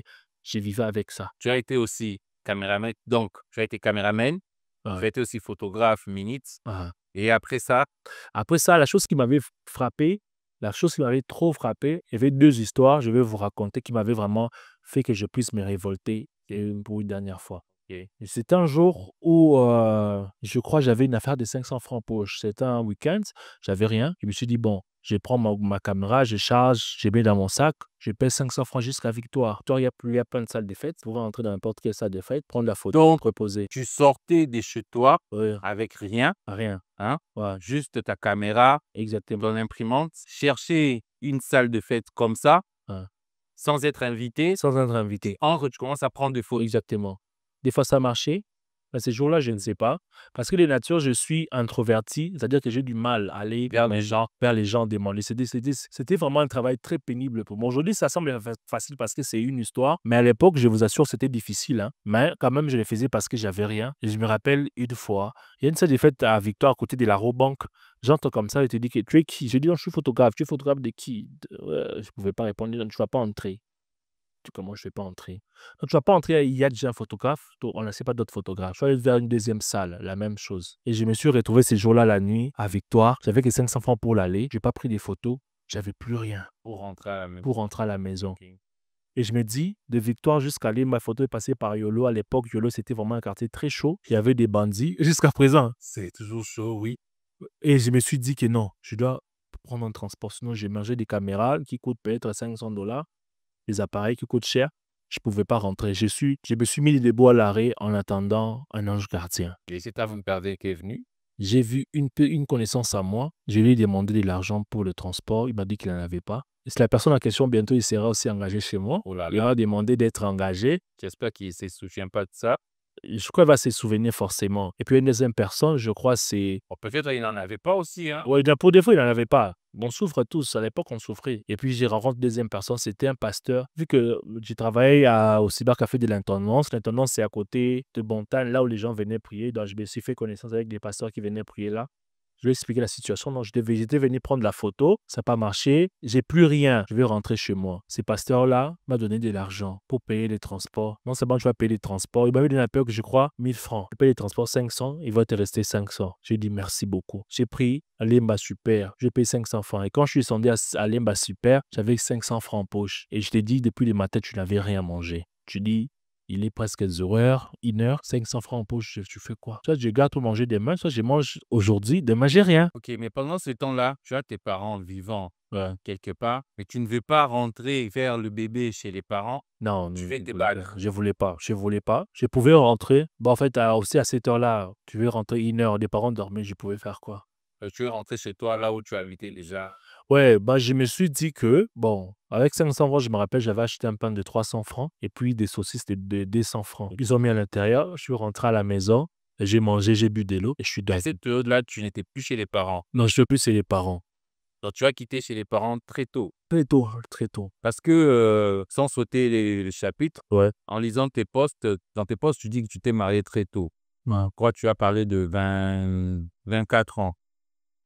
Je vivais avec ça. Tu as été aussi caméraman, donc tu as été caméraman, tu as Ouais. été aussi photographe minute Ah. et après ça, Après ça, la chose qui m'avait frappé, la chose qui m'avait trop frappé, il y avait 2 histoires, je vais vous raconter, qui m'avaient vraiment fait que je puisse me révolter, pour une dernière fois. OK, Et c'était un jour où, je crois j'avais une affaire de 500 francs en poche. C'était un week-end, j'avais rien. Je me suis dit: «Bon, je prends ma caméra, je charge, je mets dans mon sac, je paie 500 francs jusqu'à Victoire». Toi, il y a plein de salles de fête. Vous pouvez entrer dans n'importe quelle salle de fête, prendre la photo, donc reposer. tu sortais de chez toi Ouais, avec rien, rien. hein, Ouais, juste ta caméra, exactement. ton imprimante, chercher une salle de fête comme ça, Ouais. sans être invité, Sans être invité. tu commences à prendre des photos. Exactement. Des fois, ça marchait, mais ces jours-là, je ne sais pas. Parce que de nature, je suis introverti, c'est-à-dire que j'ai du mal à aller vers les gens demander. C'était vraiment un travail très pénible pour moi. Aujourd'hui, ça semble facile parce que c'est une histoire, mais à l'époque, je vous assure, c'était difficile, hein. Mais quand même, je le faisais parce que j'avais rien. Et je me rappelle une fois, il y a une salle de fête à Victoire, à côté de la Robank. J'entends comme ça, il te dit que tu es qui? Je dis: «Non, je suis photographe». «Tu es photographe de qui?» Ouais, je ne pouvais pas répondre. «Non, tu ne vas pas entrer». Comment je ne vais pas entrer? «Non, tu vas pas entrer, il y a déjà un photographe, on ne sait pas d'autres photographes». Je suis allé vers une deuxième salle, la même chose. Et je me suis retrouvé ces jours-là, la nuit, à Victoire. J'avais que 500 francs pour l'aller. Je n'ai pas pris des photos. J'avais plus rien Pour rentrer à la maison. pour rentrer à la maison. Ok. Et je me dis, de Victoire jusqu'à Lille, ma photo est passée par Yolo. À l'époque, Yolo, c'était vraiment un quartier très chaud. Il y avait des bandits jusqu'à présent. C'est toujours chaud, oui. Et je me suis dit que non, je dois prendre un transport. Sinon, j'ai mangé des caméras qui coûtent peut-être $500, des appareils qui coûtent cher. Je ne pouvais pas rentrer. Je me suis mis debout à l'arrêt en attendant un ange gardien. Et c'est vous perdez qui est venu. J'ai vu une connaissance à moi. Je lui ai demandé de l'argent pour le transport. Il m'a dit qu'il n'en avait pas. Et c'est la personne en question, bientôt, il sera aussi engagé chez moi. Oh là Il là. m'a demandé d'être engagé. J'espère qu'il ne se souvient pas de ça. Je crois qu'il va se souvenir forcément. Et puis, une deuxième personne, je crois, c'est... Bon, peut-être qu'il n'en avait pas aussi, hein. Ouais, pour des fois, il n'en avait pas. On souffre tous. À l'époque, on souffrait. Et puis, j'ai rencontré une deuxième personne. C'était un pasteur. Vu que j'ai travaillé au cybercafé de l'intendance. L'intendance, c'est à côté de Bontagne, là où les gens venaient prier. Donc, je me suis fait connaissance avec des pasteurs qui venaient prier là. Je lui ai expliqué la situation. Donc, j'étais venu prendre la photo. Ça n'a pas marché. J'ai plus rien. Je vais rentrer chez moi. Ce pasteur-là m'a donné de l'argent pour payer les transports. Non seulement je vais payer les transports, il m'avait donné un peu que je crois 1000 francs. Je paye les transports 500, il va te rester 500. J'ai dit merci beaucoup. J'ai pris à Limba Super. J'ai payé 500 francs. Et quand je suis descendu à Limba Super, j'avais 500 francs en poche. Et je t'ai dit, depuis le matin, tu n'avais rien mangé. Tu dis, il est presque 0h, 1h, 500 francs en poche, tu fais quoi? Soit je garde pour manger demain, soit je mange aujourd'hui, demain j'ai rien. Ok, mais pendant ce temps-là, tu as tes parents vivants Ouais. quelque part, mais tu ne veux pas rentrer faire le bébé chez les parents. Non, Tu fais tes je bagues. je voulais pas, je voulais pas. Je pouvais rentrer. Bah, en fait, aussi à cette heure-là, tu veux rentrer 1h, les parents dormaient, je pouvais faire quoi? Tu veux rentrer chez toi, là où tu habitais déjà. Ouais, bah, je me suis dit que, bon, avec 500 francs, je me rappelle, j'avais acheté un pain de 300 francs et puis des saucisses de 200 francs. Ils ont mis à l'intérieur, je suis rentré à la maison, j'ai mangé, j'ai bu de l'eau et je suis À dormi. cette période-là, tu n'étais plus chez les parents. Non, je ne suis plus chez les parents. Donc, tu as quitté chez les parents très tôt. Très tôt, très tôt. Parce que, sans sauter les chapitres, Ouais. en lisant tes posts, dans tes posts, tu dis que tu t'es marié très tôt. Ouais, Je crois que tu as parlé de 24 ans.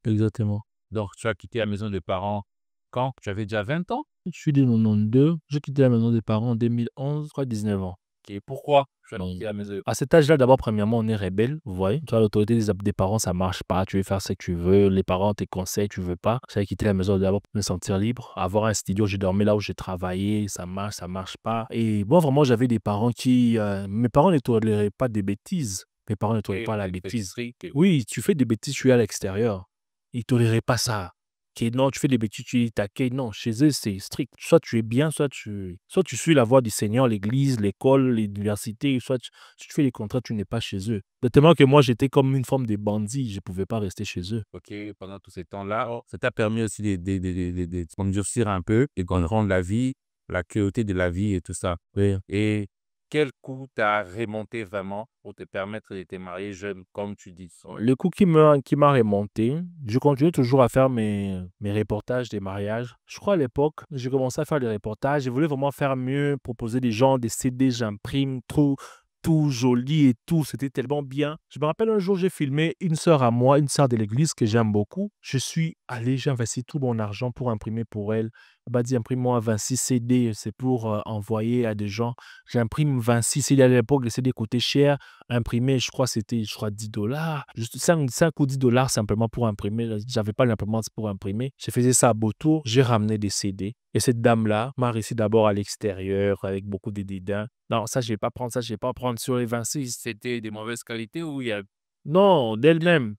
exactement. Donc, tu as quitté la maison des parents quand? Tu avais déjà 20 ans? Je suis né en 92. J'ai quitté la maison des parents en 2011, je crois 19 ans. Et pourquoi tu as Non. quitté la maison? À cet âge-là, d'abord, premièrement, on est rebelle. Vous voyez, tu vois, l'autorité des parents, ça marche pas. Tu veux faire ce que tu veux. Les parents te conseillent, tu veux pas. J'avais quitté la maison d'abord pour me sentir libre. Avoir un studio, j'ai dormi là où j'ai travaillé. Ça marche pas. Et moi, vraiment, j'avais des parents qui... mes parents ne toléraient pas des bêtises. Mes parents ne toléraient pas la bêtise. Oui, tu fais des bêtises, tu es à l'extérieur. Ils ne toléraient pas ça. Non, tu fais des bêtises, tu es taqué. Non, chez eux, c'est strict. Soit tu es bien, soit tu suis la voie du Seigneur, l'église, l'école, l'université, si tu fais les contrats, tu n'es pas chez eux. De tellement que moi, j'étais comme une forme de bandit, je ne pouvais pas rester chez eux. Ok, pendant tous ces temps-là, ça t'a permis aussi de s'endurcir un peu, de comprendre la vie, la cruauté de la vie et tout ça. Oui. Et quel coup t'as remonté vraiment pour te permettre de te marier jeune, comme tu dis? Le coup qui m'a remonté, je continue toujours à faire mes reportages des mariages. Je crois à l'époque, j'ai commencé à faire des reportages. Je voulais vraiment faire mieux, proposer des gens, des CD, j'imprime, tout joli et tout. C'était tellement bien. Je me rappelle un jour, j'ai filmé une sœur à moi, une sœur de l'église que j'aime beaucoup. Je suis allé, j'ai investi tout mon argent pour imprimer pour elle. Elle m'a dit, imprime-moi 26 CD, c'est pour envoyer à des gens. J'imprime 26 CD à l'époque, les CD coûtaient cher. Imprimer, je crois, c'était, $10. Juste 5 ou $10 simplement pour imprimer. J'avais pas l'imprimante pour imprimer. Je faisais ça à beau tour. J'ai ramené des CD. Et cette dame-là m'a reçu d'abord à l'extérieur avec beaucoup de dédain. Non, ça, je vais pas prendre ça, je vais pas prendre sur les 26. C'était de mauvaise qualité ou il y a... Non, d'elle-même.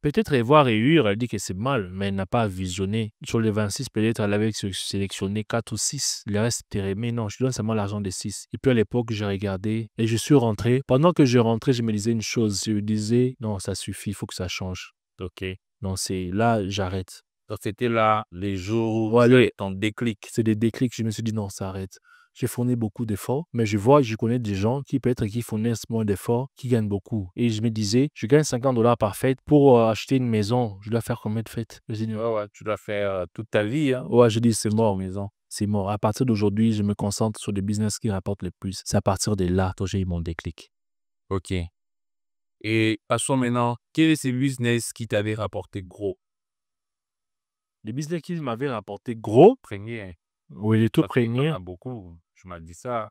Peut-être voir et huire, elle dit que c'est mal, mais elle n'a pas visionné. Sur les 26, peut-être elle avait sélectionné 4 ou 6. Le reste était aimé. Non, je lui donne seulement l'argent des 6. Et puis à l'époque, j'ai regardé et je suis rentré. Pendant que je rentrais, je me disais une chose. Je me disais, non, ça suffit, il faut que ça change. Ok. Non, c'est là, j'arrête. Donc, c'était là les jours où Voilà, ton déclic. c'est des déclics. Je me suis dit, non, ça arrête. J'ai fourni beaucoup d'efforts, mais je connais des gens qui peut-être qui fournissent moins d'efforts, qui gagnent beaucoup. Et je me disais, je gagne $50 par fête pour acheter une maison. Je dois faire combien de fêtes? Je dis, Ouais, tu dois faire toute ta vie, hein. ouais, je dis, c'est mort, maison. C'est mort. À partir d'aujourd'hui, je me concentre sur des business qui rapportent le plus. C'est à partir de là que j'ai eu mon déclic. Ok. Et passons maintenant, quel est ce business qui t'avait rapporté gros? Les business qui m'avaient rapporté gros, Premier, oui, les tout parce qu'il y en premiers. a beaucoup. Je m'as dit ça.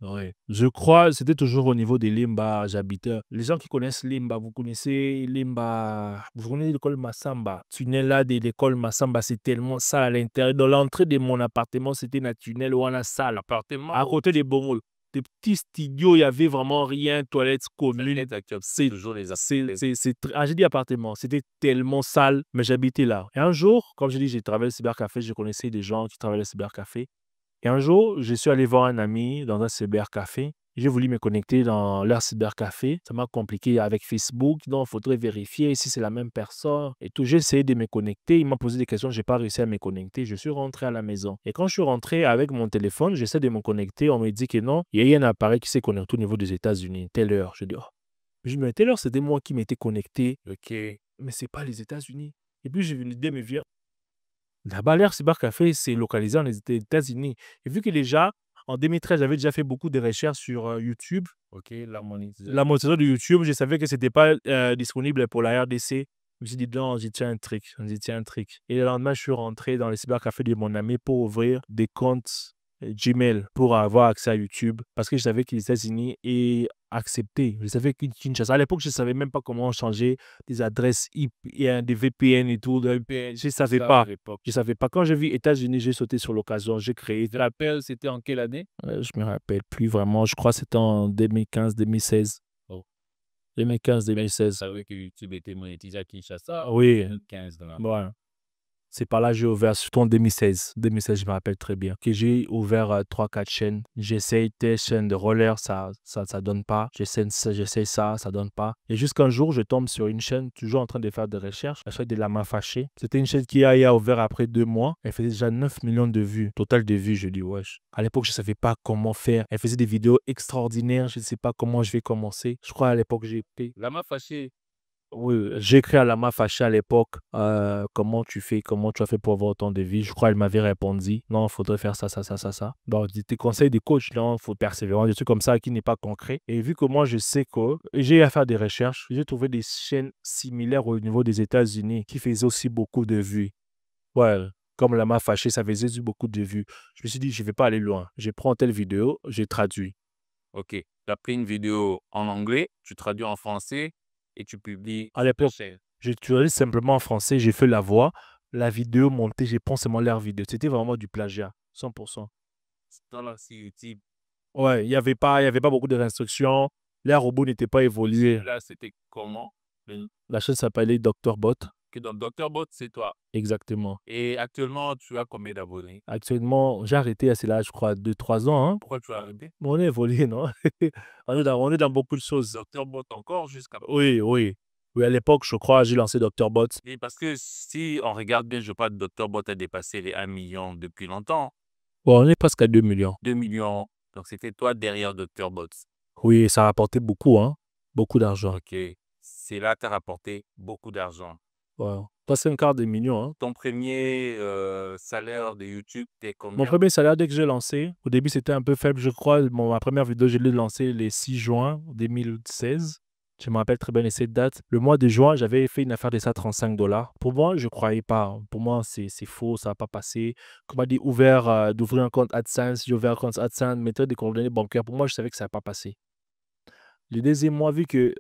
Ouais. Je crois, c'était toujours au niveau de Limba, j'habitais. Les gens qui connaissent Limba, vous connaissez Limba, vous connaissez l'école Massamba. Tunnel là de l'école Massamba, c'est tellement sale à l'intérieur. Dans l'entrée de mon appartement, c'était un tunnel où on a salle. Appartement À ou côté des bongos, des petits studios, il y avait vraiment rien, toilettes communes. fenêtre actuelle? C'est Toujours les j'ai dit appartement, c'était tellement sale, mais j'habitais là. Et un jour, comme je dis, j'ai travaillé au cybercafé, je connaissais des gens qui travaillaient au cybercafé. Et un jour, je suis allé voir un ami dans un cybercafé. J'ai voulu me connecter dans leur cybercafé. Ça m'a compliqué avec Facebook, donc il faudrait vérifier si c'est la même personne et tout. J'ai essayé de me connecter. Il m'a posé des questions, je n'ai pas réussi à me connecter. Je suis rentré à la maison. Et quand je suis rentré avec mon téléphone, j'essaie de me connecter. On me dit que non, il y a eu un appareil qui s'est connecté au niveau des États-Unis, telle heure. Je dis, oh. Je dis, mais telle heure, c'était moi qui m'étais connecté. OK. Mais c'est pas les États-Unis. Et puis, l'idée me vient. Là-bas, l'air cybercafé, c'est localisé aux États-Unis. Et vu que déjà, en 2013, j'avais déjà fait beaucoup de recherches sur YouTube. OK, la monétisation. La monétisation de YouTube, je savais que ce n'était pas disponible pour la RDC. Je me suis dit, non, j'y tiens un trick. J'y tiens un trick. Et le lendemain, je suis rentré dans le cybercafé de mon ami pour ouvrir des comptes Gmail pour avoir accès à YouTube. Parce que je savais que les États-Unis est accepté. Je savais que Kinshasa, à l'époque, je ne savais même pas comment changer des adresses IP, des VPN et tout. Je ne savais Ça, pas. à l'époque. Je ne savais pas. Quand j'ai vu États-Unis, j'ai sauté sur l'occasion. J'ai créé. Tu te rappelles, c'était en quelle année? Je me rappelle plus vraiment. Je crois que c'était en 2015-2016. Oh. 2015-2016. Je savais que YouTube était monétisé à Kinshasa. Oui. 2015 là. Ouais. C'est par là que j'ai ouvert, surtout en 2016. 2016, je me rappelle très bien. Que j'ai ouvert 3-4 chaînes. J'essaye des chaînes de roller, ça donne pas. J'essaye ça, ça donne pas. Et jusqu'un jour, je tombe sur une chaîne, toujours en train de faire des recherches. La chaîne de Lama Fâché. C'était une chaîne qui a ouvert après 2 mois. Elle faisait déjà 9 millions de vues. Total de vues, je dis, wesh. À l'époque, je ne savais pas comment faire. Elle faisait des vidéos extraordinaires. Je ne sais pas comment je vais commencer. Je crois à l'époque, j'ai pris. Lama Fâché. Oui, j'ai écrit à Lama Fâché à l'époque, comment tu as fait pour avoir autant de vie? Je crois qu'elle m'avait répondu, non, il faudrait faire ça, ça, ça, ça, ça. Donc, des conseils des coachs, non, il faut persévérer, des trucs comme ça qui n'est pas concret. Et vu que moi, je sais que j'ai eu à faire des recherches, j'ai trouvé des chaînes similaires au niveau des États-Unis qui faisaient aussi beaucoup de vues. Ouais, comme Lama Fâché, ça faisait aussi beaucoup de vues. Je me suis dit, je ne vais pas aller loin. Je prends telle vidéo, j'ai traduit. OK. Tu as pris une vidéo en anglais, tu traduis en français et tu publies À l'époque, sur ta chaîne. j'ai traduit simplement en français, j'ai fait la voix, la vidéo montée, j'ai pensé mon l'air vidéo. C'était vraiment du plagiat, 100%. Dans la sur YouTube. Ouais, il y avait pas beaucoup de restrictions. L'air robot n'était pas évolué. Là, c'était comment? La chaîne s'appelait Dr. Bot. Que dans Dr. Bot, c'est toi. Exactement. Et actuellement, tu as combien d'abonnés? Actuellement, j'ai arrêté à cela, je crois, 2-3 ans. Hein. Pourquoi tu as arrêté? On est évolué, non? On est dans beaucoup de choses. Dr. Bot encore jusqu'à... Oui, oui. Oui, à l'époque, je crois, j'ai lancé Dr. Bot. Et parce que si on regarde bien, je crois que Dr. Bot a dépassé les 1 million depuis longtemps. Bon, on est presque à 2 millions. 2 millions. Donc, c'était toi derrière Dr. Bot. Oui, ça a rapporté beaucoup, hein? Beaucoup d'argent. OK. C'est là que tu as rapporté beaucoup d'argent. Ouais. Presque un quart de million, hein? Ton premier salaire de YouTube, c'était Mon combien? premier salaire, dès que j'ai lancé, au début, c'était un peu faible, je crois. Ma première vidéo, je l'ai lancée le 6 juin 2016. Je me rappelle très bien de cette date. Le mois de juin, j'avais fait une affaire de ça, 35 $. Pour moi, je ne croyais pas. Pour moi, c'est faux, ça va pas passer. Comme on dit, d'ouvrir un compte AdSense, j'ai ouvert un compte AdSense, mettre des coordonnées bancaires. Pour moi, je savais que ça ne va pas passer. Le deuxième mois, vu que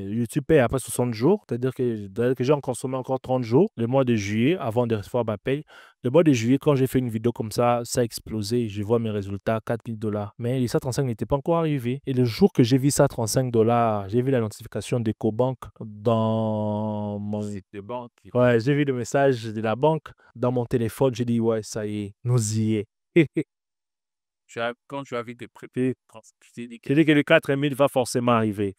YouTube paye après 60 jours, c'est-à-dire que j'ai en consommé encore 30 jours, le mois de juillet, avant de recevoir ma paye, le mois de juillet, quand j'ai fait une vidéo comme ça a explosé. Je vois mes résultats, 4 000 $. Mais les 135 n'étaient pas encore arrivés. Et le jour que j'ai vu ça, 35 $, j'ai vu la notification d'EcoBank dans mon... Site de banque. Ouais, j'ai vu le message de la banque dans mon téléphone. J'ai dit, ouais, ça y est, nous y est. Quand tu as vu tes préfets, tu t'es dit que... J'ai dit que le 4 000 va forcément arriver.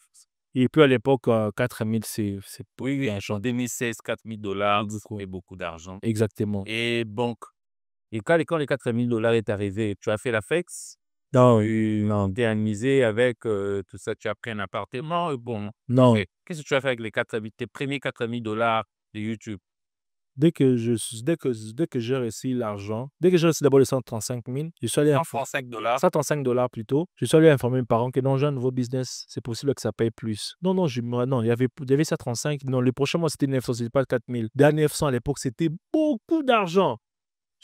Et puis à l'époque, 4 000, c'est Oui, en 2016, 4 000 $, c'est beaucoup d'argent. exactement. Et donc, et quand les 4 000 $ est arrivé, tu as fait la flex? Non, Tu t'es amusé avec tout ça, tu as pris un appartement, bon. non. Mais qu'est-ce que tu as fait avec les 4 000, tes premiers 4 000 $ de YouTube? Dès que j'ai reçu l'argent, dès que j'ai reçu d'abord les 135 000, je suis allé 135 $. 135 $ plutôt. Je suis allé informer mes parents que non, j'ai un nouveau business. C'est possible que ça paye plus. Non, non, il y avait 135. Non, le prochain mois, c'était 900, c'était pas 4 000. Dernier 900 à l'époque, c'était beaucoup d'argent.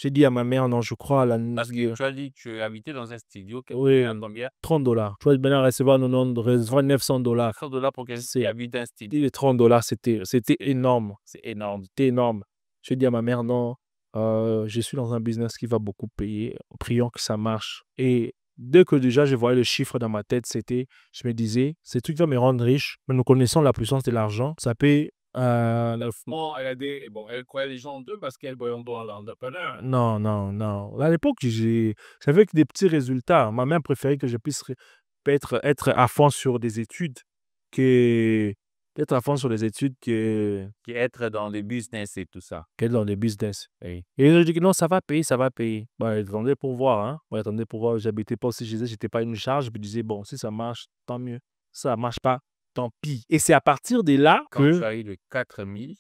J'ai dit à ma mère, non, je crois à la... Parce que tu as dit que tu habitais dans un studio qui Oui, coûtait combien? $30. Tu vois, maintenant, recevoir $900. $100 pour quelqu'un qui habite dans un studio. Les $30, c'était énorme. C'est énorme. C'était énorme. Je dis à ma mère, non, je suis dans un business qui va beaucoup payer. Prions que ça marche. Et dès que déjà je voyais le chiffre dans ma tête, je me disais, ce truc va me rendre riche. Mais nous connaissons la puissance de l'argent. Ça peut... Bon, elle croyait les gens en deux parce qu'elle voyait dans l'entrepreneur. Non, non, non. À l'époque, j'avais que des petits résultats. Ma mère préférait que je puisse être à fond sur des études que d'être à fond sur les études Qui être dans le business et tout ça. qu'être dans les business. Oui. Et je dis que non, ça va payer, ça va payer. Bah, attendez pour voir, hein. Ouais, attendez pour voir. J'habitais pas aussi chez eux, j'étais pas une charge. Je me disais, bon, si ça marche, tant mieux. Ça marche pas, tant pis. Et c'est à partir de là Quand tu que as eu le 4000,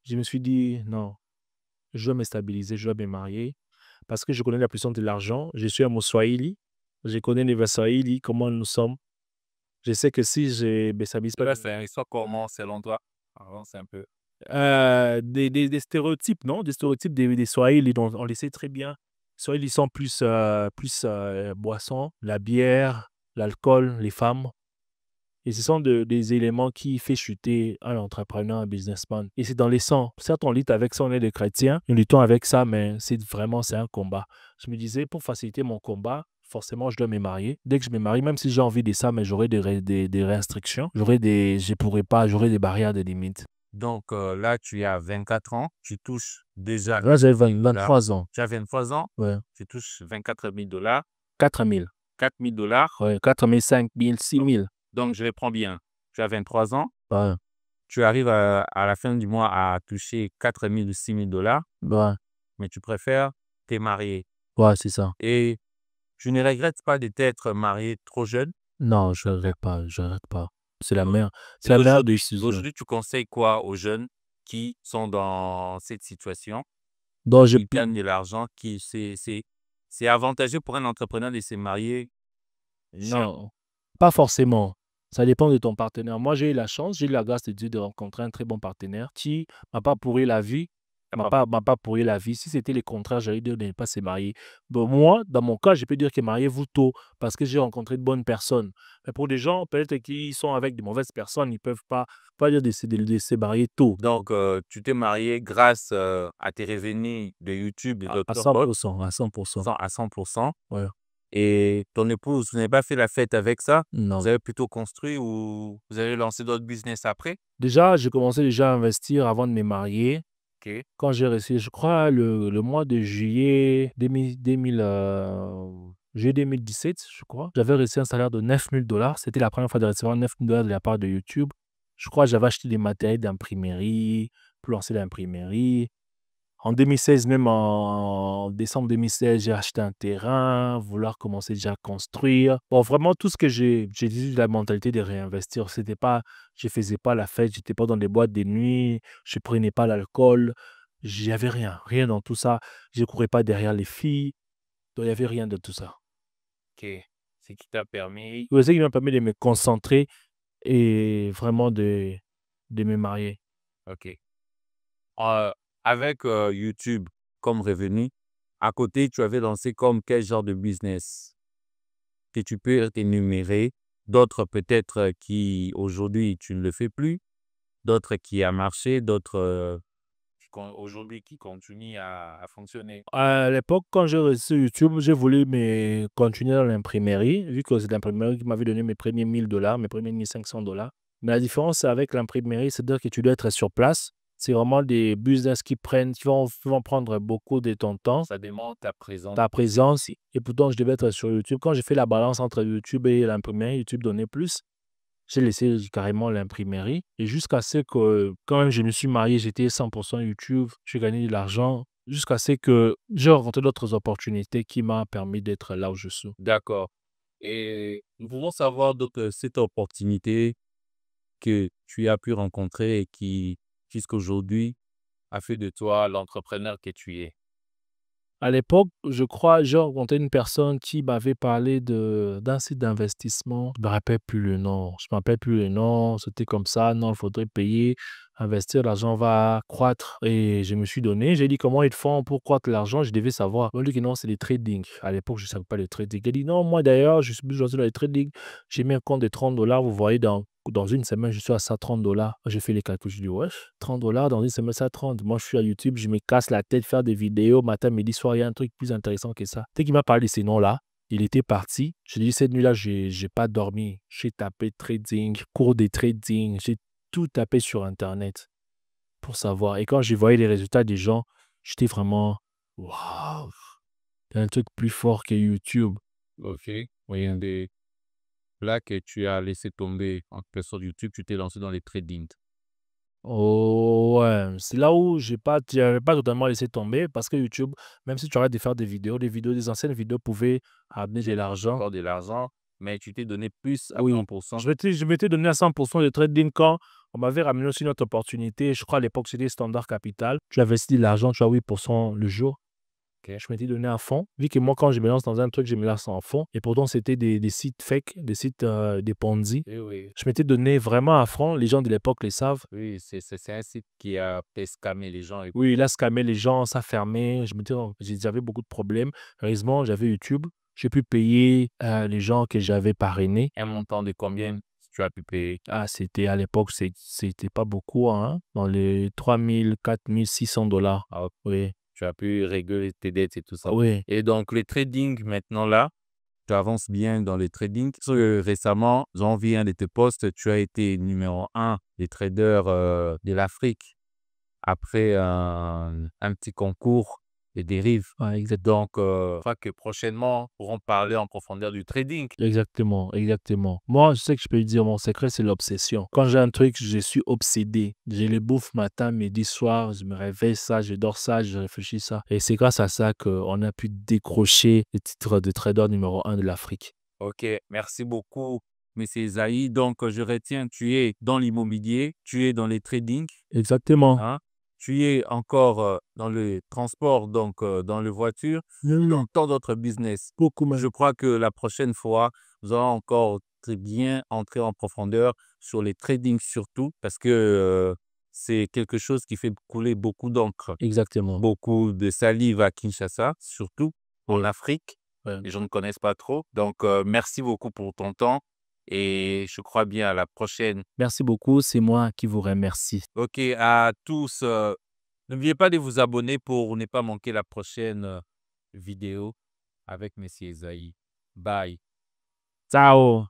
je me suis dit, non, je dois me stabiliser, je dois me marier. Parce que je connais la puissance de l'argent. Je suis un Moswahili. Je connais les Waswahili, comment nous sommes. Je sais que si je ne me stabilise pas, là, c'est une histoire comment selon toi? Avance un peu. des stéréotypes, non? Des stéréotypes des Swahili, dont on le sait très bien. Les Swahili sont plus boissons, la bière, l'alcool, les femmes. Et ce sont des éléments qui font chuter un entrepreneur, un businessman. Et c'est dans les sangs. Certes, on lutte avec ça, on est des chrétiens. Nous luttons avec ça, mais c'est un combat. Je me disais, pour faciliter mon combat, forcément, je dois me marier. Dès que je me marie, même si j'ai envie de ça, mais j'aurai des restrictions. Je pourrais pas, j'aurai des barrières, des limites. Donc là, tu as 24 ans, tu touches déjà. Là, j'ai 23 ans. Tu as 23 ans, Ouais. tu touches $24 000, 4 000. $4 000. Ouais, 4 000, 5 000, 6 000. Donc, je reprends bien. Tu as 23 ans, Ouais. tu arrives à la fin du mois à toucher 4 000 ou 6 000 dollars, Ouais. mais tu préfères te marier. Ouais, c'est ça. Et tu ne regrettes pas de t'être marié trop jeune? Non, je ne regrette pas. Je regrette pas. C'est la Donc, meilleure décision. Aujourd'hui, tu conseilles quoi aux jeunes qui sont dans cette situation, Donc, qui gagnent de l'argent, c'est avantageux pour un entrepreneur de se marier jeune? Non, pas forcément. Ça dépend de ton partenaire. Moi, j'ai eu la chance, j'ai eu la grâce de Dieu de rencontrer un très bon partenaire qui m'a pas pourri la vie. M'a pas pourri la vie. Si c'était le contraire, j'allais dire de ne pas se marier. Bon, moi, dans mon cas, je peux dire que mariez-vous tôt parce que j'ai rencontré de bonnes personnes. Mais pour des gens, peut-être qui sont avec de mauvaises personnes, ils ne peuvent pas dire de se marier tôt. Donc, tu t'es marié grâce à tes revenus de YouTube et À d'autres 100%, à 100%. à 100%. Ouais. Et ton épouse, vous n'avez pas fait la fête avec ça? Non. Vous avez plutôt construit ou vous avez lancé d'autres business après? Déjà, j'ai commencé déjà à investir avant de me marier. OK. Quand j'ai réussi, je crois, le mois de juillet 2017, je crois, j'avais reçu un salaire de $9 000. C'était la première fois de recevoir $9 000 de la part de YouTube. Je crois que j'avais acheté des matériels d'imprimerie pour lancer l'imprimerie. En 2016, même en décembre 2016, j'ai acheté un terrain, vouloir commencer déjà à construire. Bon, vraiment, tout ce que j'ai dit, la mentalité de réinvestir. C'était pas, je faisais pas la fête, j'étais pas dans des boîtes de nuit, je prenais pas l'alcool. J'avais rien dans tout ça. Je courais pas derrière les filles. Donc, il y avait rien de tout ça. OK. Ce qui t'a permis. C'est ça qui m'a permis de me concentrer et vraiment de me marier. OK. Euh, avec YouTube comme revenu, à côté, tu avais lancé comme quel genre de business que tu peux énumérer? D'autres peut-être qui aujourd'hui tu ne le fais plus, d'autres qui a marché, d'autres aujourd'hui qui continuent à fonctionner. À l'époque, quand j'ai reçu YouTube, j'ai voulu me continuer dans l'imprimerie, vu que c'est l'imprimerie qui m'avait donné mes premiers $1 000, mes premiers $1 500. Mais la différence avec l'imprimerie, c'est-à-dire que tu dois être sur place. C'est vraiment des business qui vont prendre beaucoup de ton temps, Ça demande ta présence. ta présence. Et pourtant, je devais être sur YouTube. Quand j'ai fait la balance entre YouTube et l'imprimerie, YouTube donnait plus. J'ai laissé carrément l'imprimerie. Et jusqu'à ce que, quand même, je me suis marié, j'étais 100% YouTube, j'ai gagné de l'argent. Jusqu'à ce que j'ai rencontré d'autres opportunités qui m'ont permis d'être là où je suis. D'accord. Et nous pouvons savoir donc cette opportunité que tu as pu rencontrer et qui, jusqu'aujourd'hui, a fait de toi l'entrepreneur que tu es. À l'époque, je crois, j'ai rencontré une personne qui m'avait parlé d'un site d'investissement. Je ne me rappelle plus le nom. C'était comme ça. Non, il faudrait payer investir, l'argent va croître. Et je me suis donné, j'ai dit comment ils font pour croître l'argent, je devais savoir. On dit que non, c'est le trading. À l'époque, je ne savais pas le trading. Il a dit non, moi d'ailleurs, je suis plus dans le trading. J'ai mis un compte de 30 dollars, vous voyez, dans une semaine, je suis à 130 dollars. J'ai fait les calculs, je dis wesh, 30 dollars dans une semaine, c'est à 30. Moi, je suis à YouTube, je me casse la tête, faire des vidéos, matin, midi, soir, il y a un truc plus intéressant que ça. Dès qu'il m'a parlé de ces noms-là, il était parti. Je lui ai dit, cette nuit-là, j'ai pas dormi. J'ai tapé trading, cours de trading, j'ai tout tapé sur Internet pour savoir. Et quand j'ai voyé les résultats des gens, j'étais vraiment, waouh, c'est un truc plus fort que YouTube. Ok. Oui, un des là que tu as laissé tomber en quelque sorte YouTube, tu t'es lancé dans les trading. Oh, ouais, c'est là où j'avais pas totalement laissé tomber parce que YouTube, même si tu arrêtes de faire des vidéos, des anciennes vidéos pouvaient amener de l'argent. Encore de l'argent, mais tu t'es donné plus à Oui, 100%. je m'étais donné à 100% de trading quand on m'avait ramené aussi une autre opportunité. Je crois à l'époque, c'était Standard Capital. Tu investis de l'argent, tu as 8% le jour. Ok. Je m'étais donné à fond. Vu que moi, quand je me lance dans un truc, je me lance en fond. Et pourtant, c'était des sites fake, des sites des Ponzi. Oui, oui. Je m'étais donné vraiment à fond. Les gens de l'époque le savent. Oui, c'est un site qui a fait scammer les gens. Oui, il a scammé les gens, ça fermait. J'avais beaucoup de problèmes. Heureusement, j'avais YouTube. J'ai pu payer les gens que j'avais parrainés. Un montant de combien tu as pu payer? Ah, c'était à l'époque, c'était pas beaucoup, hein, dans les 3000, 4000, 600 dollars. Ah, ok. Oui, Tu as pu régler tes dettes et tout ça. oui, Et donc, le trading, maintenant là, tu avances bien dans le trading. Parce que récemment, j'ai vu un de tes posts, tu as été numéro un des traders de l'Afrique après un petit concours de dérive. ouais, Donc, je crois que prochainement, nous pourrons parler en profondeur du trading. exactement, exactement. Moi, je sais que je peux dire, mon secret, c'est l'obsession. Quand j'ai un truc, je suis obsédé. Je le bouffe matin, midi, soir. Je me réveille ça, je dors ça, je réfléchis ça. Et c'est grâce à ça qu'on a pu décrocher le titre de trader numéro un de l'Afrique. Ok, merci beaucoup, Monsieur Isaïe. Donc, je retiens, tu es dans l'immobilier, tu es dans les trading, Exactement. hein, tu es encore dans le transport, donc dans les voitures, dans tant d'autres business. Beaucoup même. Je crois que la prochaine fois, nous allons encore très bien entrer en profondeur sur les trading surtout, parce que c'est quelque chose qui fait couler beaucoup d'encre, Exactement. beaucoup de salive à Kinshasa, surtout en Oui. Afrique. Ouais. Les gens ne connaissent pas trop. Donc, merci beaucoup pour ton temps et je crois bien à la prochaine. Merci beaucoup, c'est moi qui vous remercie. OK, à tous, n'oubliez pas de vous abonner pour ne pas manquer la prochaine vidéo avec Monsieur Esaïe. Bye. Ciao!